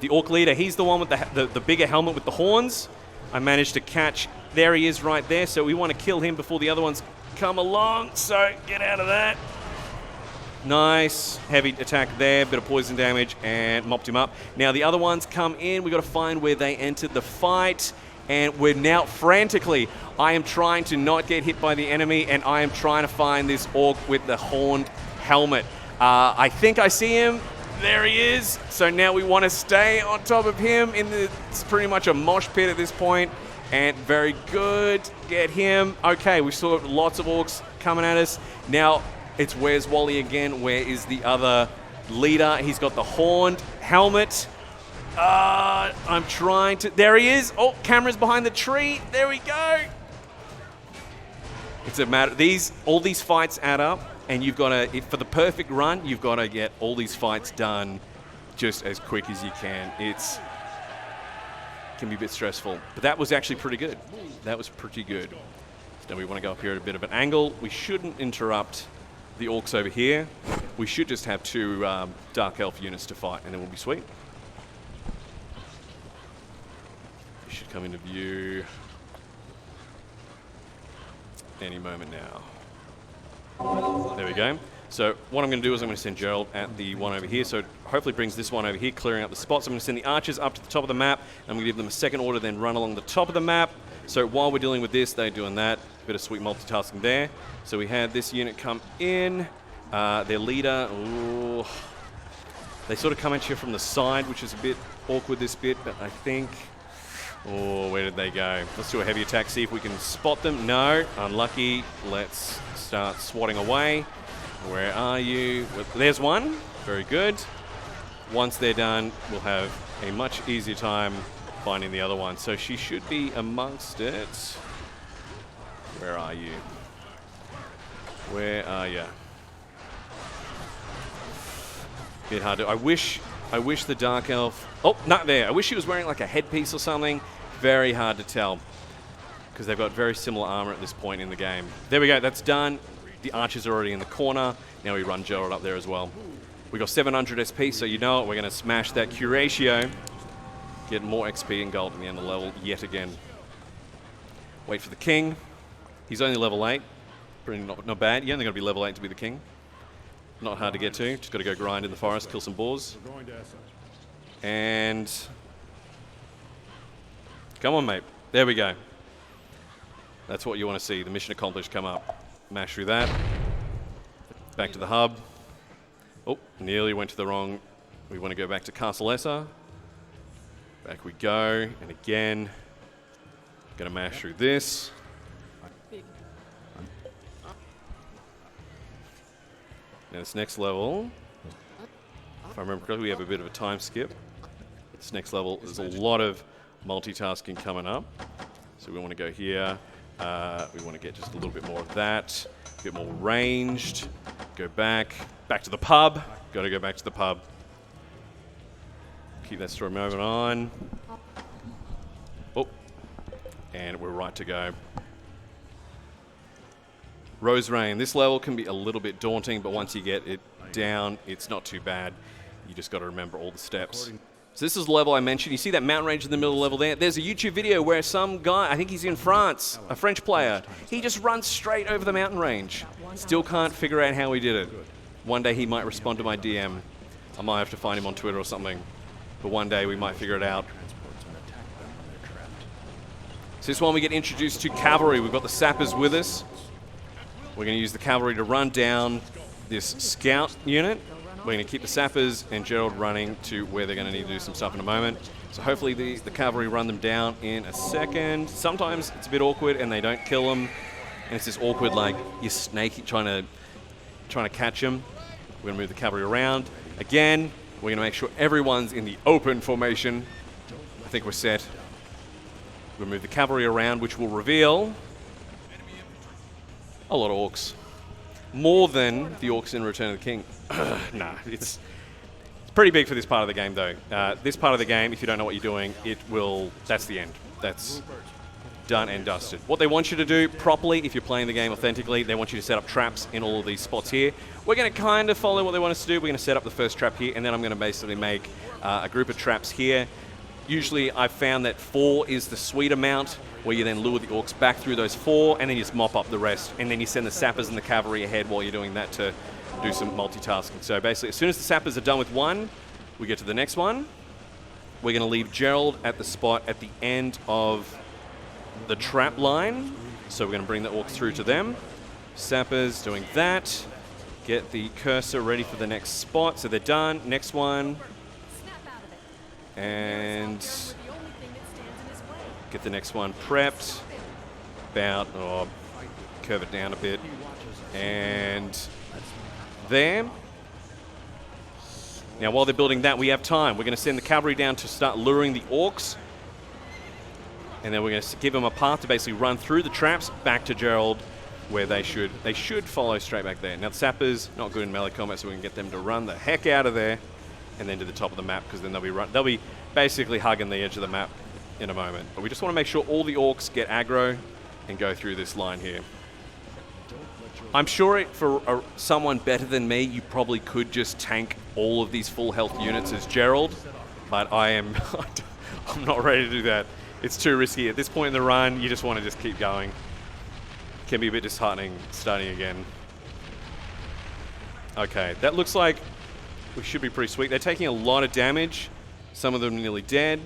The orc leader, he's the one with the bigger helmet with the horns. I managed to catch. There he is right there, so we want to kill him before the other ones come along, so get out of that. Nice, heavy attack there, bit of poison damage, and mopped him up. Now the other ones come in, we've got to find where they entered the fight, and we're now frantically, I am trying to not get hit by the enemy, and I am trying to find this orc with the horned helmet. I think I see him. There he is. So now we want to stay on top of him. It's pretty much a mosh pit at this point. And very good. Get him. Okay, we saw lots of orcs coming at us. Now it's where's Wally again? Where is the other leader? He's got the horned helmet. I'm trying to... There he is. Oh, camera's behind the tree. There we go. It's a matter... All these fights add up. And you've got to, for the perfect run, you've got to get all these fights done just as quick as you can. It can be a bit stressful, but that was actually pretty good. That was pretty good. So now we want to go up here at a bit of an angle. We shouldn't interrupt the orcs over here. We should just have two Dark Elf units to fight, and then we'll be sweet. You should come into view any moment now. There we go. So what I'm going to do is I'm going to send Gerald at the one over here. So hopefully brings this one over here, clearing up the spots. I'm going to send the archers up to the top of the map. I'm going to give them a second order, then run along the top of the map. So while we're dealing with this, they're doing that. Bit of sweet multitasking there. So we had this unit come in. Their leader, ooh, they sort of come at you from the side, which is a bit awkward this bit, but I think... Oh, where did they go? Let's do a heavy attack, see if we can spot them. No, unlucky. Let's start swatting away. Where are you? There's one. Very good. Once they're done, we'll have a much easier time finding the other one. So she should be amongst it. Where are you? Where are you? Bit hard to... I wish the Dark Elf... Oh, not there. I wish she was wearing like a headpiece or something. Very hard to tell because they've got very similar armor at this point in the game. There we go. That's done. The archers are already in the corner. Now we run Gerald up there as well. We got 700 SP, so you know it. We're going to smash that Q ratio. Get more XP and gold at the end of the level yet again. Wait for the king. He's only level 8. Pretty not bad. You only got to be level 8 to be the king. Not hard to get to. Just got to go grind in the forest, kill some boars. And... Come on, mate. There we go. That's what you want to see. The mission accomplished. Come up. Mash through that. Back to the hub. Oh, nearly went to the wrong... We want to go back to Castle Essa. Back we go. And again. Going to mash through this. Now this next level, if I remember correctly, we have a bit of a time skip. This next level, there's a lot of multitasking coming up. So we want to go here. We want to get just a little bit more of that. bit more ranged. Go back to the pub. Got to go back to the pub. Keep that story moving on. Oh, and we're right to go. Rose Rain. This level can be a little bit daunting, but once you get it down, it's not too bad. You just got to remember all the steps. So this is the level I mentioned. You see that mountain range in the middle of the level there? There's a YouTube video where some guy, I think he's in France, a French player, he just runs straight over the mountain range. Still can't figure out how he did it. One day he might respond to my DM. I might have to find him on Twitter or something. But one day we might figure it out. So this one we get introduced to cavalry. We've got the sappers with us. We're going to use the cavalry to run down this scout unit. We're going to keep the sappers and Gerald running to where they're going to need to do some stuff in a moment. So hopefully the cavalry run them down in a second. Sometimes it's a bit awkward and they don't kill them. And it's this awkward, like, you're snaky trying to catch them. We're going to move the cavalry around. Again, we're going to make sure everyone's in the open formation. I think we're set. We'll move the cavalry around, which will reveal a lot of orcs. More than the orcs in Return of the King. Nah, it's pretty big for this part of the game, though. This part of the game, if you don't know what you're doing, that's the end. That's done and dusted. What they want you to do properly, if you're playing the game authentically, they want you to set up traps in all of these spots here. We're going to kind of follow what they want us to do. We're going to set up the first trap here, and then I'm going to basically make a group of traps here. Usually I've found that 4 is the sweet amount, where you then lure the orcs back through those 4, and then you just mop up the rest, and then you send the sappers and the cavalry ahead while you're doing that to do some multitasking. So basically, as soon as the sappers are done with one, we get to the next one. We're going to leave Gerald at the spot at the end of the trap line. So we're going to bring the orcs through to them. Sappers doing that. Get the cursor ready for the next spot. So they're done. Next one. And get the next one prepped. Curve it down a bit. And there. Now, while they're building that, we have time. We're going to send the cavalry down to start luring the orcs. And then we're going to give them a path to basically run through the traps back to Gerald, where they should follow straight back there. Now, the sappers, not good in melee combat, so we can get them to run the heck out of there and then to the top of the map, because then they'll be basically hugging the edge of the map in a moment. But we just want to make sure all the orcs get aggro and go through this line here. I'm sure for someone better than me, you probably could just tank all of these full health units as Gerald, but I'm not ready to do that. It's too risky. At this point in the run, you just want to just keep going. It can be a bit disheartening starting again. Okay, that looks like we should be pretty sweet. They're taking a lot of damage. Some of them nearly dead.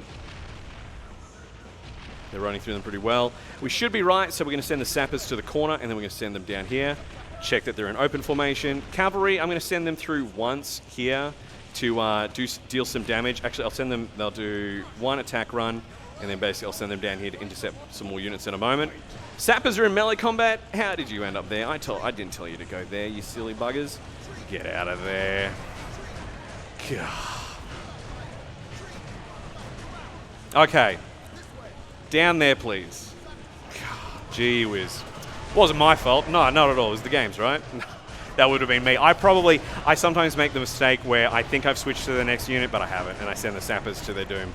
They're running through them pretty well. We should be right, so we're going to send the sappers to the corner, and then we're going to send them down here. Check that they're in open formation. Cavalry, I'm going to send them through once here to deal some damage. Actually, I'll send them, they'll do one attack run, and then basically I'll send them down here to intercept some more units in a moment. Sappers are in melee combat. How did you end up there? I didn't tell you to go there, you silly buggers. Get out of there. God. Okay. Down there, please. God, gee whiz. Wasn't my fault. No, not at all. It was the game's, right? That would have been me. I sometimes make the mistake where I think I've switched to the next unit, but I haven't, and I send the sappers to their doom.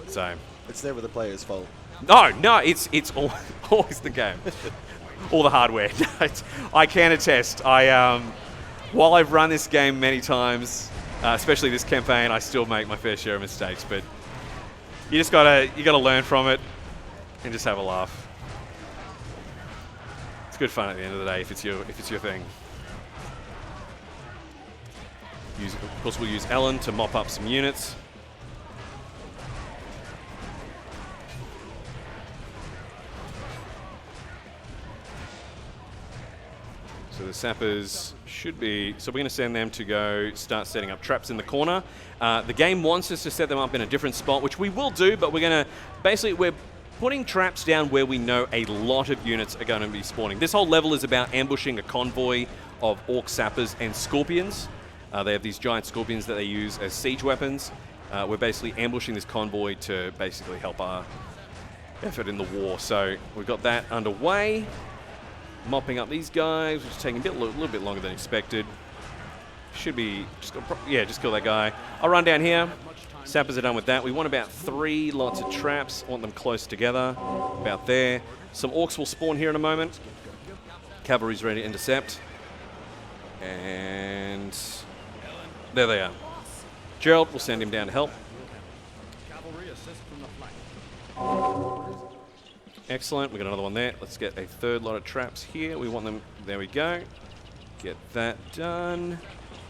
So It's never the player's fault. No, it's always the game. All the hardware. I can attest. While I've run this game many times, especially this campaign, I still make my fair share of mistakes, but you gotta learn from it and just have a laugh. It's good fun at the end of the day if it's your thing. Of course, we'll use Ellen to mop up some units. So the sappers should be... So we're going to send them to go start setting up traps in the corner. The game wants us to set them up in a different spot, which we will do, but we're going to... Basically, we're putting traps down where we know a lot of units are going to be spawning. This whole level is about ambushing a convoy of orc sappers and scorpions. They have these giant scorpions that they use as siege weapons. We're basically ambushing this convoy to basically help our effort in the war. So we've got that underway. mopping up these guys, which is taking a little bit longer than expected. Should be, just kill that guy. I'll run down here. Sappers are done with that. We want about 3 lots of traps. Want them close together, about there. Some orcs will spawn here in a moment. Cavalry's ready to intercept. And there they are. Gerald, we'll send him down to help. Cavalry assist from the flank. Excellent, we got another one there. Let's get a 3rd lot of traps here. We want them, there we go. Get that done.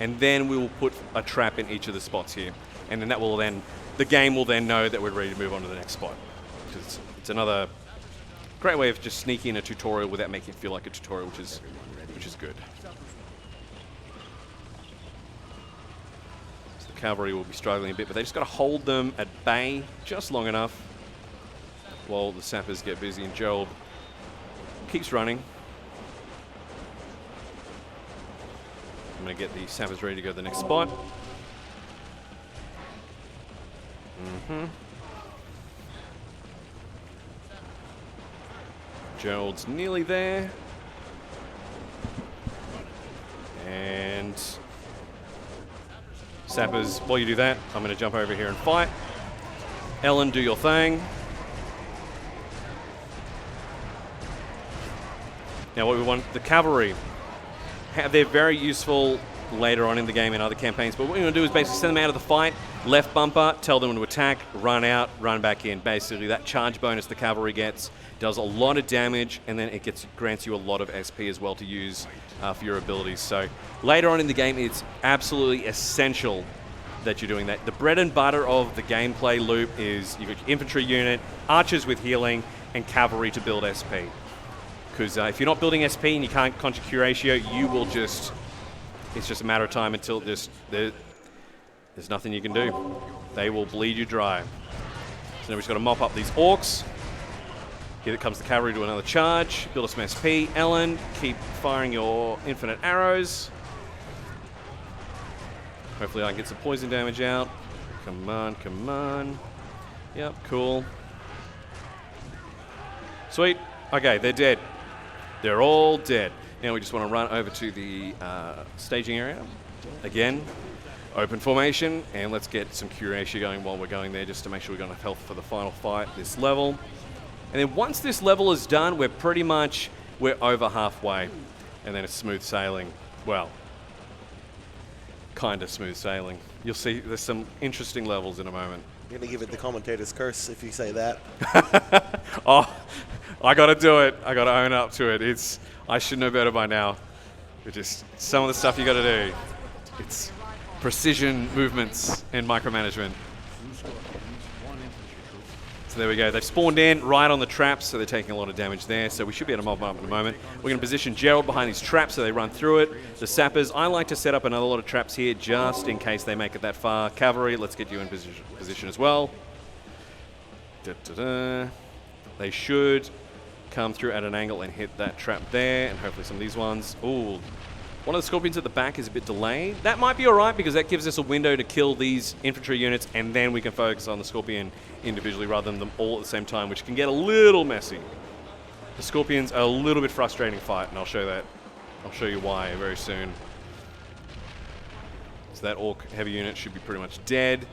And then we will put a trap in each of the spots here. And then that will then, the game will then know that we're ready to move on to the next spot. Because it's another great way of just sneaking in a tutorial without making it feel like a tutorial, which is good. So the cavalry will be struggling a bit, but they just got to hold them at bay just long enough while the sappers get busy, and Gerald keeps running. I'm going to get the sappers ready to go to the next spot. Gerald's nearly there. And sappers, while you do that, I'm going to jump over here and fight. Ellen, do your thing. Now what we want, the cavalry, they're very useful later on in the game in other campaigns, but what we want to do is basically send them out of the fight, left bumper, tell them to attack, run out, run back in. Basically that charge bonus the cavalry gets does a lot of damage, and then it grants you a lot of SP as well to use for your abilities. So later on in the game, it's absolutely essential that you're doing that. The bread and butter of the gameplay loop is you've got your infantry unit, archers with healing, and cavalry to build SP. Because if you're not building SP and you can't conjure Q ratio, you will just, it's just a matter of time until there's nothing you can do. They will bleed you dry. So now we've just got to mop up these orcs. Here comes the cavalry to another charge. Build us some SP. Ellen, keep firing your infinite arrows. Hopefully I can get some poison damage out. Come on, come on. Yep, cool. Sweet. Okay, they're dead. They're all dead. Now we just want to run over to the staging area. Again, open formation, and let's get some Q ratio going while we're going there, just to make sure we've got enough health for the final fight this level. And then once this level is done, we're over halfway, and then it's smooth sailing. Well, kind of smooth sailing. You'll see there's some interesting levels in a moment. You're going to give it the commentator's curse if you say that. Oh, I got to do it. I got to own up to it. I should know better by now. It's just some of the stuff you got to do. It's precision movements and micromanagement. So there we go. They've spawned in right on the traps, so they're taking a lot of damage there. So we should be able to mob them up in a moment. We're going to position Gerald behind these traps so they run through it. The sappers, I like to set up another lot of traps here just in case they make it that far. Cavalry, let's get you in position as well. They should come through at an angle and hit that trap there, and hopefully some of these ones. Ooh, one of the scorpions at the back is a bit delayed. That might be all right because that gives us a window to kill these infantry units, and then we can focus on the scorpion individually rather than them all at the same time, which can get a little messy. The scorpions are a little bit frustrating fight, and I'll show you why very soon. So that orc heavy unit should be pretty much dead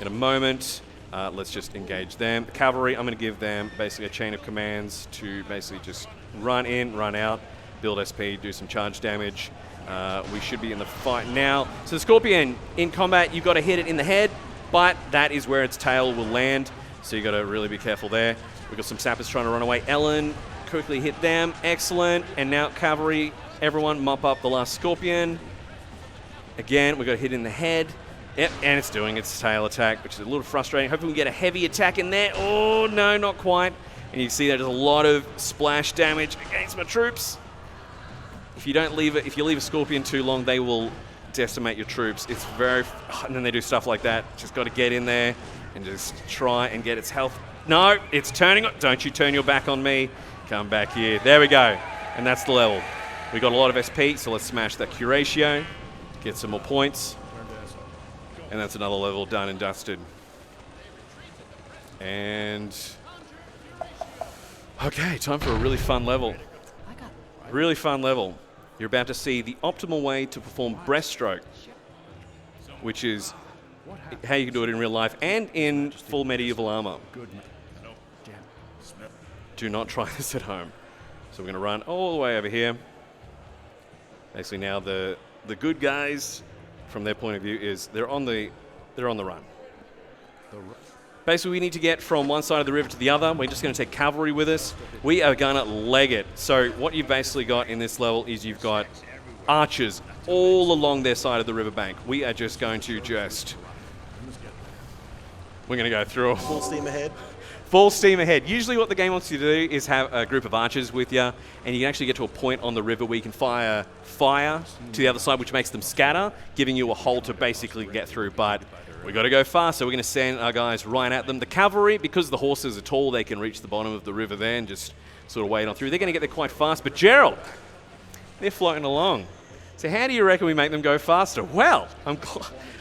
in a moment. Let's just engage them. The cavalry, I'm going to give them basically a chain of commands to basically just run in, run out, build SP, do some charge damage. We should be in the fight now. So the scorpion, in combat, you've got to hit it in the head, but that is where its tail will land, so you've got to really be careful there. We've got some sappers trying to run away. Ellen, quickly hit them. Excellent. And now cavalry, everyone mop up the last scorpion. Again, we've got to hit in the head. Yep, and it's doing its tail attack, which is a little frustrating. Hopefully we can get a heavy attack in there. Oh, no, not quite. And you can see there's a lot of splash damage against my troops. If you leave a scorpion too long, they will decimate your troops. It's very, and then they do stuff like that. Just got to get in there and just try and get its health. No, it's turning. Don't you turn your back on me. Come back here. There we go. And that's the level. We got a lot of SP, so let's smash that Q ratio, get some more points. And that's another level done and dusted. And okay, time for a really fun level. Really fun level. You're about to see the optimal way to perform breaststroke, which is how you can do it in real life and in full medieval armor. Do not try this at home. So we're going to run all the way over here. Basically now the good guys, from their point of view, is they're on the run. Basically, we need to get from one side of the river to the other. We're just going to take cavalry with us. We are going to leg it. So what you've basically got in this level is you've got archers all along their side of the riverbank. We are just going to we're going to go through. Full steam ahead. Full steam ahead. Usually what the game wants you to do is have a group of archers with you, and you can actually get to a point on the river where you can fire to the other side, which makes them scatter, giving you a hole to basically get through. But we've got to go fast, so we're going to send our guys right at them. The cavalry, because the horses are tall, they can reach the bottom of the river there and just sort of wade on through. They're going to get there quite fast. But Gerald, they're floating along. So how do you reckon we make them go faster? Well,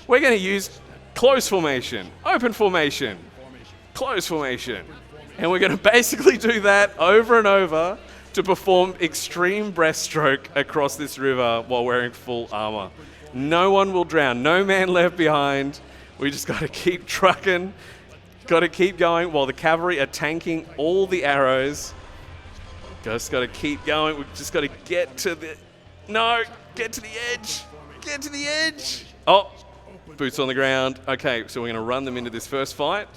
we're going to use close formation, open formation, close formation. And we're going to basically do that over and over to perform extreme breaststroke across this river while wearing full armor. No one will drown, no man left behind. We just got to keep trucking, got to keep going while the cavalry are tanking all the arrows. Just got to keep going. We've just got to get to the edge. Get to the edge. Oh, boots on the ground. Okay, so we're going to run them into this first fight.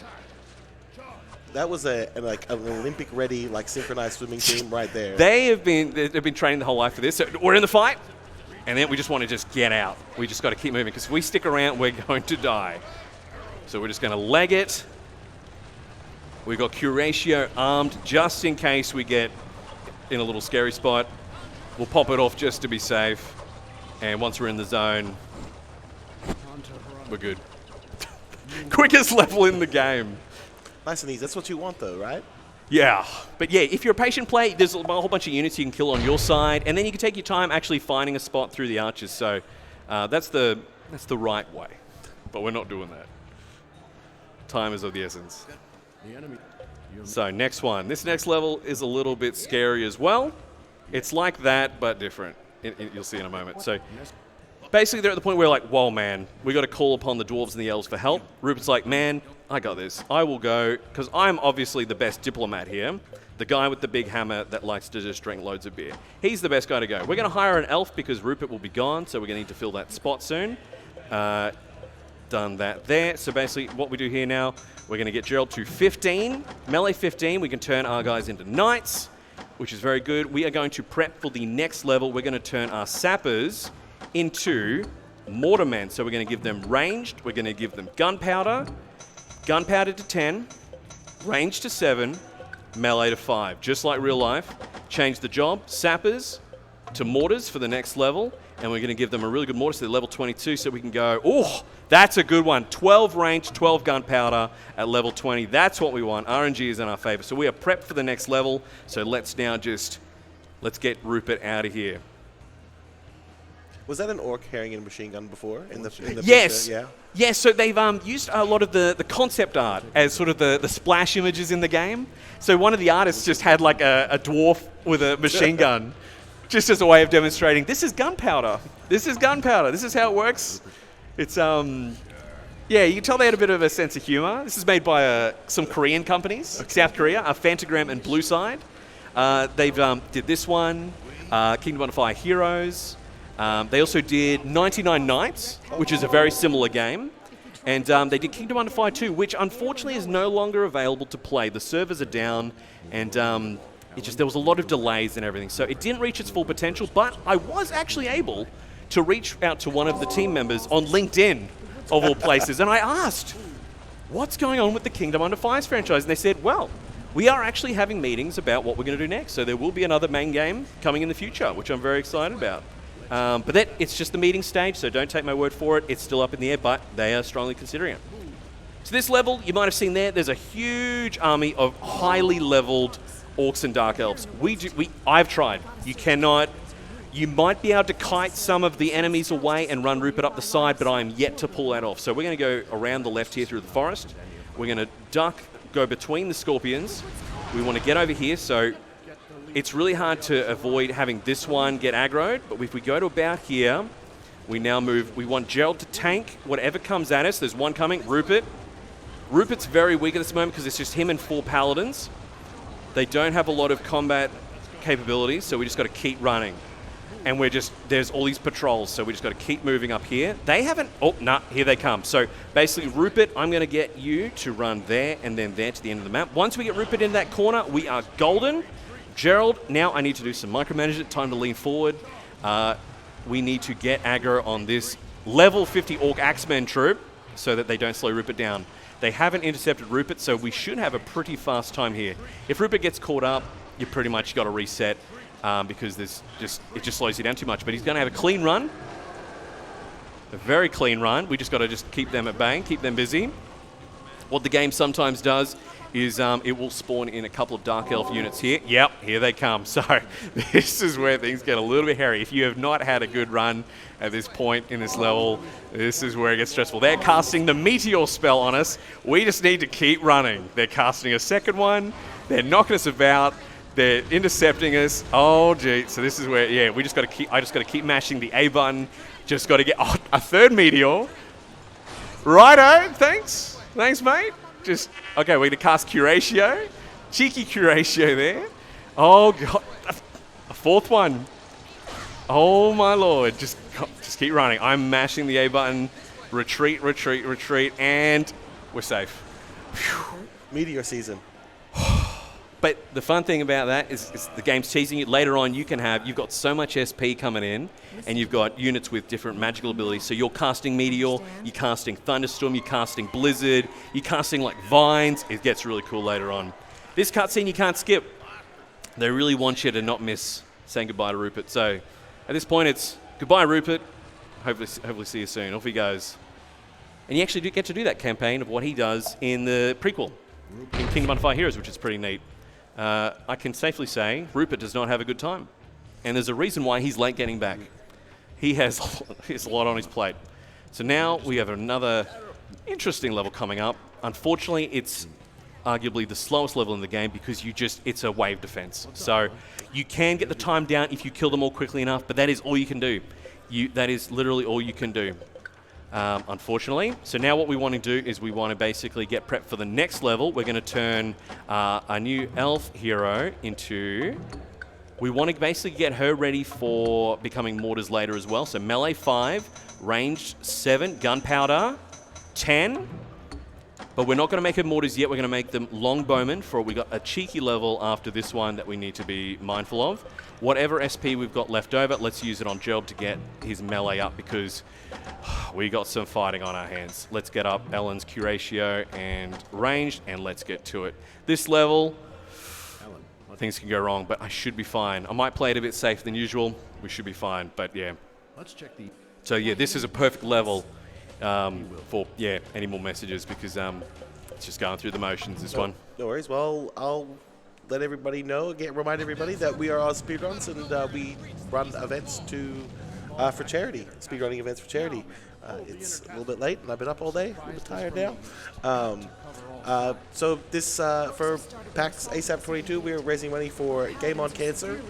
That was an Olympic-ready, synchronized swimming team right there. They've been training the whole life for this. So we're in the fight, and then we just want to just get out. We just got to keep moving, because if we stick around, we're going to die. So we're just going to leg it. We've got Curatio armed just in case we get in a little scary spot. We'll pop it off just to be safe. And once we're in the zone, we're good. Quickest level in the game. Nice and easy. That's what you want, though, right? Yeah. But yeah, if you're a patient player, there's a whole bunch of units you can kill on your side, and then you can take your time actually finding a spot through the archers. So that's the right way. But we're not doing that. Time is of the essence. So next one. This next level is a little bit scary as well. It's like that, but different. You'll see in a moment. So basically, they're at the point where, whoa, man, we got to call upon the dwarves and the elves for help. Rupert's like, man, I got this. I will go, because I'm obviously the best diplomat here. The guy with the big hammer that likes to just drink loads of beer. He's the best guy to go. We're going to hire an elf because Rupert will be gone, so we're going to need to fill that spot soon. Done that there. So basically, what we do here now, we're going to get Gerald to 15. Melee 15, we can turn our guys into knights, which is very good. We are going to prep for the next level. We're going to turn our sappers into mortarmen. So we're going to give them ranged. We're going to give them gunpowder to 10, range to 7, melee to 5. Just like real life. Change the job. Sappers to mortars for the next level. And we're going to give them a really good mortar, so they're level 22, so we can go, oh, that's a good one. 12 range, 12 gunpowder at level 20. That's what we want. RNG is in our favor. So we are prepped for the next level. So let's get Rupert out of here. Was that an orc carrying a machine gun before? In the Yes. picture? Yeah. Yes, so they've used a lot of the concept art as sort of the splash images in the game. So one of the artists just had a dwarf with a machine gun, just as a way of demonstrating, this is gunpowder. This is gunpowder. This is how it works. It's, yeah, you can tell they had a bit of a sense of humor. This is made by some Korean companies, South Korea, Fantagram and Blueside. They've did this one, Kingdom Under Fire Heroes. They also did 99 Nights, which is a very similar game. And they did Kingdom Under Fire 2, which unfortunately is no longer available to play. The servers are down, and there was a lot of delays and everything. So it didn't reach its full potential, but I was actually able to reach out to one of the team members on LinkedIn, of all places, and I asked, what's going on with the Kingdom Under Fire's franchise? And they said, well, we are actually having meetings about what we're going to do next. So there will be another main game coming in the future, which I'm very excited about. But it's just the meeting stage, so don't take my word for it. It's still up in the air, but they are strongly considering it. So this level, you might have seen there's a huge army of highly leveled orcs and dark elves. I've tried. You might be able to kite some of the enemies away and run Rupert up the side, but I am yet to pull that off. So we're going to go around the left here through the forest. We're going to go between the scorpions. We want to get over here, so It's really hard to avoid having this one get aggroed, but if we go to about here, we now move. We want Gerald to tank whatever comes at us. There's one coming, Rupert. Rupert's very weak at this moment because it's just him and 4 paladins. They don't have a lot of combat capabilities, so we just got to keep running. And there's all these patrols, so we just got to keep moving up here. They haven't, here they come. So basically, Rupert, I'm going to get you to run there and then there to the end of the map. Once we get Rupert in that corner, we are golden. Gerald, now I need to do some micromanagement, time to lean forward. We need to get aggro on this level 50 Orc Axemen troop so that they don't slow Rupert down. They haven't intercepted Rupert, so we should have a pretty fast time here. If Rupert gets caught up, you pretty much got to reset because it just slows you down too much. But he's going to have a clean run, a very clean run. We just got to just keep them at bay, keep them busy. What the game sometimes does is it will spawn in a couple of Dark Elf units here. Yep, here they come. So this is where things get a little bit hairy. If you have not had a good run at this point in this level, this is where it gets stressful. They're casting the Meteor spell on us. We just need to keep running. They're casting a second one. They're knocking us about. They're intercepting us. Oh, gee. So this is where, yeah, I just got to keep mashing the A button. Just got to get a third Meteor. Righto, thanks. Thanks, mate. Okay, we're going to cast Curatio. Cheeky Curatio there. Oh, God. A fourth one. Oh, my Lord. Just keep running. I'm mashing the A button. Retreat, retreat, retreat. And we're safe. Whew. Meteor season. But the fun thing about that is the game's teasing you. Later on, you've got so much SP coming in, and you've got units with different magical abilities. So you're casting Meteor, you're casting Thunderstorm, you're casting Blizzard, you're casting like Vines. It gets really cool later on. This cutscene you can't skip. They really want you to not miss saying goodbye to Rupert. So at this point, it's goodbye, Rupert. Hopefully see you soon. Off he goes. And you actually do get to do that campaign of what he does in the prequel, in Kingdom Under Fire Heroes, which is pretty neat. I can safely say Rupert does not have a good time. And there's a reason why he's late getting back. He has a lot on his plate. So now we have another interesting level coming up. Unfortunately, it's arguably the slowest level in the game because it's a wave defense. So you can get the time down if you kill them all quickly enough, but that is all you can do. That is literally all you can do. Unfortunately. So now what we want to do is we want to basically get prepped for the next level. We're going to turn a new elf hero into... We want to basically get her ready for becoming mortars later as well. So melee 5, ranged 7, gunpowder 10. But we're not going to make her mortars yet. We're going to make them longbowmen for we got a cheeky level after this one that we need to be mindful of. Whatever SP we've got left over, let's use it on Gerald to get his melee up because we got some fighting on our hands. Let's get up Ellen's Curatio and ranged, and let's get to it. This level, things can go wrong, but I should be fine. I might play it a bit safer than usual. We should be fine, but yeah. Let's check the... So yeah, this is a perfect level for any more messages because it's just going through the motions, this one. No worries. Well, I'll let everybody know, remind everybody that we are AusSpeedruns and we run events for charity, speedrunning events for charity. It's a little bit late and I've been up all day, a little bit tired now. So this, for PAX ASAP 22, we're raising money for Game On Cancer,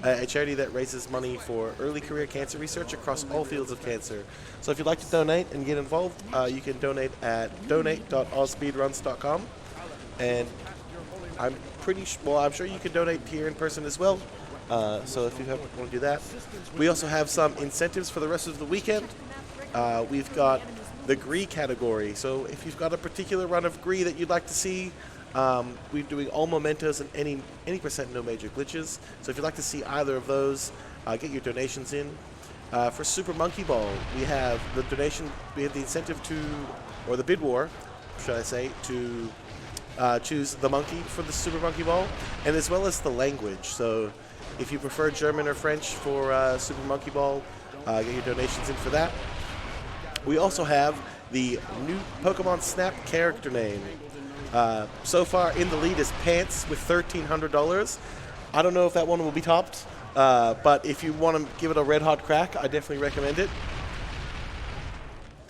a charity that raises money for early career cancer research across all fields of cancer. So if you'd like to donate and get involved, you can donate at donate.ausspeedruns.com. And I'm sure you can donate here in person as well. So if you want to do that. We also have some incentives for the rest of the weekend. We've got the Gree category. So if you've got a particular run of Gree that you'd like to see, we're doing all mementos and any percent no major glitches. So if you'd like to see either of those, get your donations in. For Super Monkey Ball, we have the incentive or the bid war, should I say, to choose the monkey for the Super Monkey Ball, and as well as the language. So if you prefer German or French for Super Monkey Ball, get your donations in for that. We also have the new Pokemon Snap character name. So far in the lead is Pants with $1,300. I don't know if that one will be topped, but if you want to give it a red hot crack, I definitely recommend it.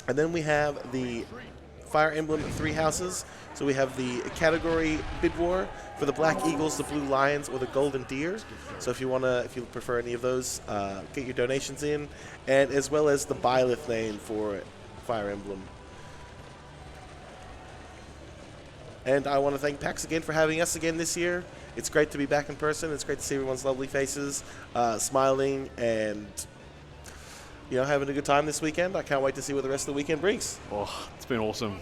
And then we have the Fire Emblem 3 houses. So we have the category bid war for the Black Eagles, the Blue Lions, or the Golden Deer. So if you prefer any of those, get your donations in, and as well as the Byleth name for Fire Emblem. And I want to thank PAX again for having us again this year. It's great to be back in person. It's great to see everyone's lovely faces, smiling, and having a good time this weekend. I can't wait to see what the rest of the weekend brings. Oh, it's been awesome.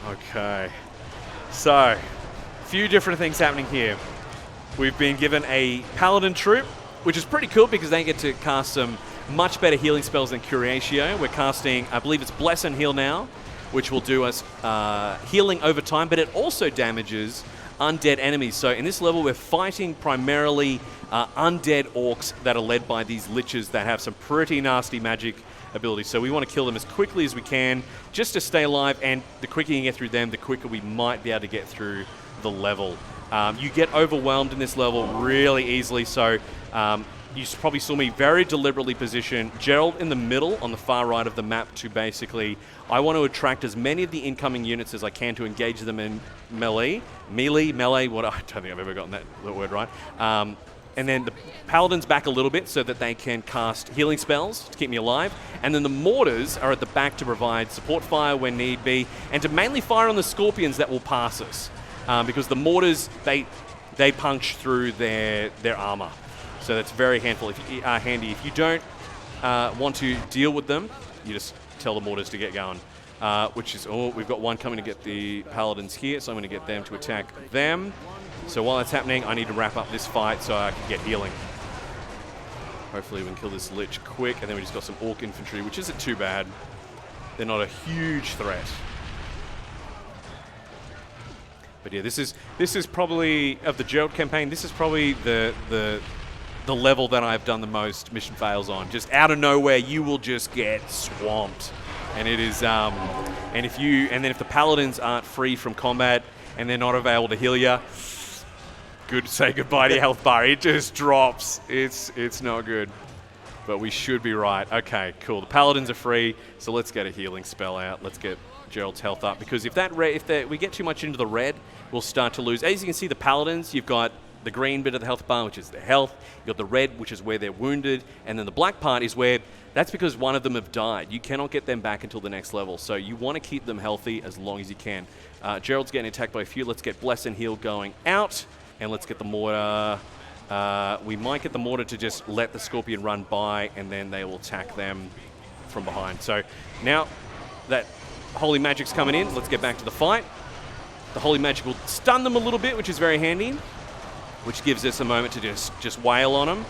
Okay. So, a few different things happening here. We've been given a Paladin troop, which is pretty cool because they get to cast some much better healing spells than Curatio. We're casting, I believe it's Bless and Heal now, which will do us healing over time, but it also damages undead enemies. So in this level, we're fighting primarily undead orcs that are led by these liches that have some pretty nasty magic abilities. So we want to kill them as quickly as we can just to stay alive, and the quicker you get through them, the quicker we might be able to get through the level. You get overwhelmed in this level really easily, so you probably saw me very deliberately position Gerald in the middle on the far right of the map to basically, I want to attract as many of the incoming units as I can to engage them in melee, what, I don't think I've ever gotten that word right. And then the Paladins back a little bit so that they can cast healing spells to keep me alive. And then the Mortars are at the back to provide support fire when need be, and to mainly fire on the Scorpions that will pass us. Because the Mortars, they punch through their armor. So that's very handy. If you don't want to deal with them, you just tell the Mortars to get going. We've got one coming to get the Paladins here, so I'm going to get them to attack them. So while that's happening, I need to wrap up this fight so I can get healing. Hopefully we can kill this Lich quick, and then we just got some Orc infantry, which isn't too bad. They're not a huge threat. But yeah, this is probably, of the Gerald campaign, this is probably the level that I've done the most mission fails on. Just out of nowhere, you will just get swamped. And it is, and then if the Paladins aren't free from combat and they're not available to heal you, say goodbye to your health bar. It just drops. It's not good. But we should be right. Okay, cool. The Paladins are free, so let's get a healing spell out. Let's get Gerald's health up, because if we get too much into the red, we'll start to lose. As you can see, the Paladins, you've got the green bit of the health bar, which is their health. You've got the red, which is where they're wounded. And then the black part is where, that's because one of them have died. You cannot get them back until the next level. So you want to keep them healthy as long as you can. Gerald's getting attacked by a few. Let's get Bless and Heal going out. And let's get the Mortar. We might get the Mortar to just let the Scorpion run by, and then they will attack them from behind. So now that Holy Magic's coming in, let's get back to the fight. The Holy Magic will stun them a little bit, which is very handy, which gives us a moment to just wail on them,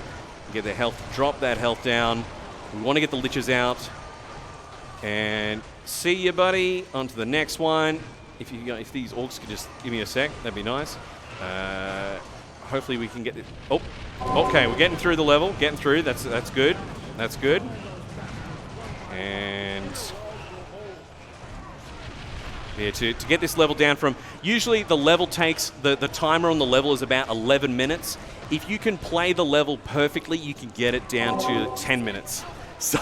get their health, drop that health down. We want to get the Liches out. And see you, buddy. On to the next one. If these Orcs could just give me a sec, that'd be nice. Hopefully we can get it. Oh, okay, we're getting through the level. Getting through. That's good. That's good. And yeah, to get this level down from, usually the level takes, the timer on the level is about 11 minutes. If you can play the level perfectly, you can get it down to 10 minutes. So,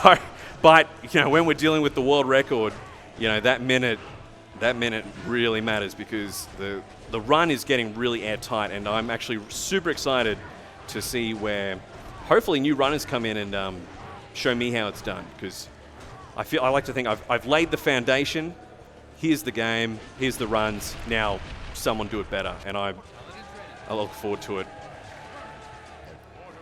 but when we're dealing with the world record, that minute really matters, because the run is getting really airtight, and I'm actually super excited to see where hopefully new runners come in and show me how it's done, because I like to think I've laid the foundation. Here's the game, here's the runs, now someone do it better, and I look forward to it.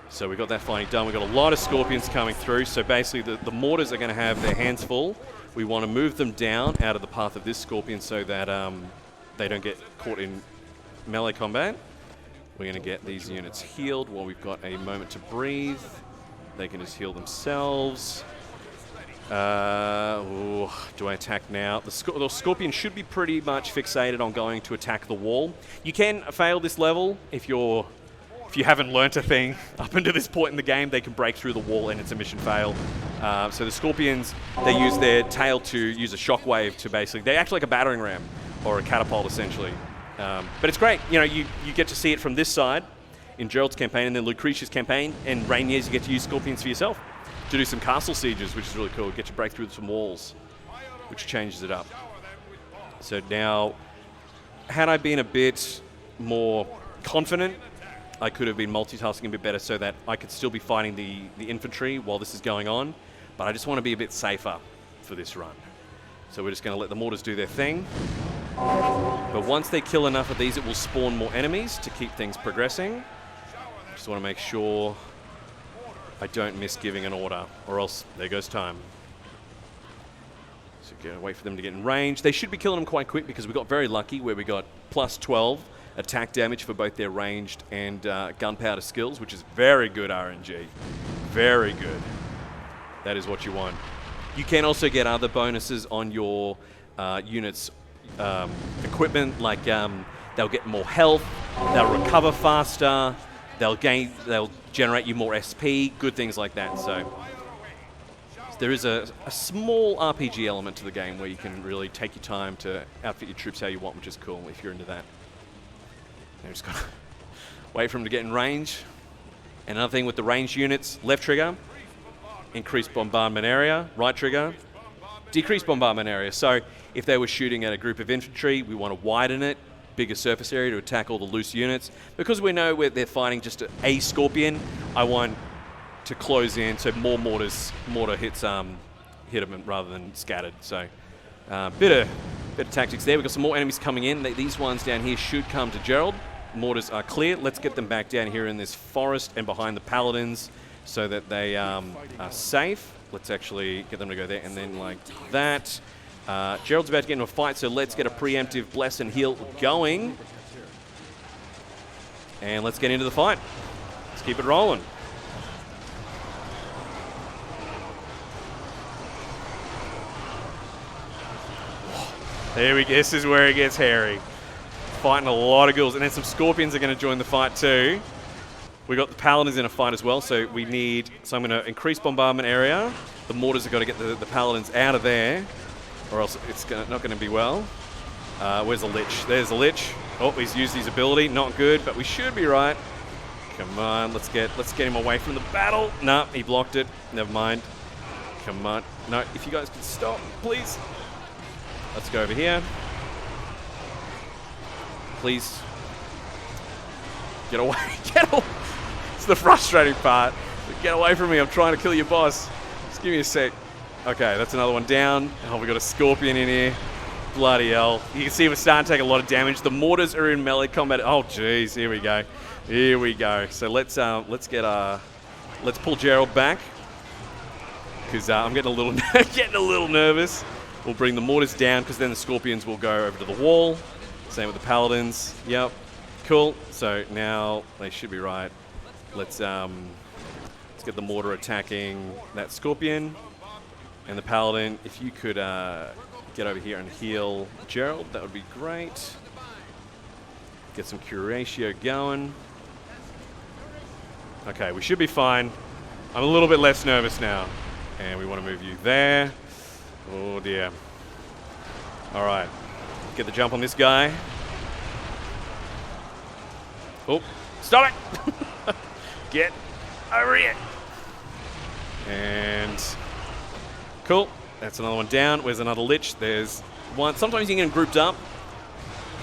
So we got that fighting done. We've got a lot of Scorpions coming through, so basically the Mortars are going to have their hands full. We want to move them down out of the path of this Scorpion so that they don't get caught in melee combat. We're going to get these units healed while we've got a moment to breathe. They can just heal themselves. Do I attack now? The Scorpion should be pretty much fixated on going to attack the wall. You can fail this level if you haven't learnt a thing up until this point in the game. They can break through the wall and it's a mission fail. So the Scorpions, they use their tail to use a shockwave to basically, they're actually like a battering ram or a catapult essentially. But it's great, you get to see it from this side in Gerald's campaign, and then Lucretia's campaign and Rainier's, you get to use Scorpions for yourself. to do some castle sieges, which is really cool. Get to break through some walls, which changes it up. So now, had I been a bit more confident, I could have been multitasking a bit better so that I could still be fighting the infantry while this is going on. But I just want to be a bit safer for this run. So we're just going to let the mortars do their thing. But once they kill enough of these, it will spawn more enemies to keep things progressing. Just want to make sure I don't miss giving an order, or else there goes time. So gotta wait for them to get in range. They should be killing them quite quick because we got very lucky where we got plus 12 attack damage for both their ranged and gunpowder skills, which is very good RNG. Very good. That is what you want. You can also get other bonuses on your units' equipment, like they'll get more health, they'll recover faster, they'll generate you more SP, good things like that. So there is a small RPG element to the game where you can really take your time to outfit your troops how you want, which is cool if you're into that. Now just gotta wait for them to get in range. And another thing with the ranged units, left trigger, increase bombardment area, right trigger, decrease bombardment area. So if they were shooting at a group of infantry, we want to widen it, bigger surface area to attack all the loose units. Because we know where they're fighting just a Scorpion, I want to close in so more mortar hits hit them rather than scattered. So bit of tactics there. We've got some more enemies coming in. These ones down here should come to Gerald. Mortars are clear. Let's get them back down here in this forest and behind the paladins so that they are safe. Let's actually get them to go there and then like that. Gerald's about to get into a fight, so let's get a preemptive bless and heal going. And let's get into the fight. Let's keep it rolling. There we go. This is where it gets hairy. Fighting a lot of ghouls. And then some scorpions are going to join the fight too. We got the paladins in a fight as well, so we need... So I'm going to increase bombardment area. The mortars have got to get the paladins out of there, or else it's not going to be well. Where's the Lich? There's the Lich. Oh, he's used his ability. Not good, but we should be right. Come on, let's get him away from the battle. No, he blocked it. Never mind. Come on. No, if you guys could stop, please. Let's go over here. Please. Get away. Get away. It's the frustrating part. Get away from me. I'm trying to kill your boss. Just give me a sec. Okay, that's another one down. Oh, we got a Scorpion in here. Bloody hell. You can see we're starting to take a lot of damage. The mortars are in melee combat. Oh, jeez. Here we go. Here we go. So let's pull Gerald back. Because I'm getting a little nervous. We'll bring the mortars down because then the Scorpions will go over to the wall. Same with the Paladins. Yep. Cool. So now they should be right. Let's get the mortar attacking that Scorpion. And the Paladin, if you could get over here and heal Gerald, that would be great. Get some Curatio going. Okay, we should be fine. I'm a little bit less nervous now. And we want to move you there. Oh dear. All right. Get the jump on this guy. Oh, stop it! Get over here. And cool. That's another one down. Where's another Lich? There's one. Sometimes you can get them grouped up.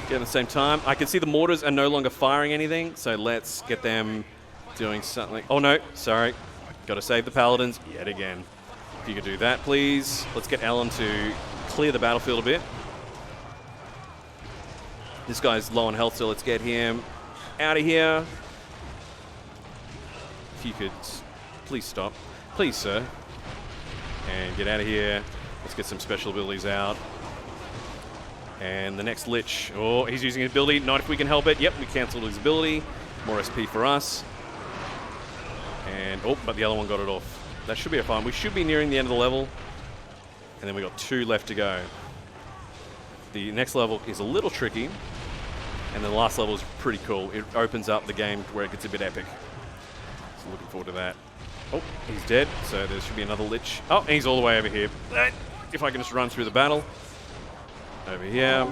Get at the same time. I can see the mortars are no longer firing anything, so let's get them doing something. Oh no, sorry. Got to save the Paladins yet again. If you could do that, please. Let's get Alan to clear the battlefield a bit. This guy's low on health, so let's get him out of here. If you could please stop. Please, sir. And get out of here. Let's get some special abilities out. And the next Lich. Oh, he's using his ability. Not if we can help it. Yep, we cancelled his ability. More SP for us. And, oh, but the other one got it off. That should be a fun. We should be nearing the end of the level. And then we got 2 left to go. The next level is a little tricky. And the last level is pretty cool. It opens up the game where it gets a bit epic. So looking forward to that. Oh, he's dead. So there should be another Lich. Oh, he's all the way over here. If I can just run through the battle. Over here.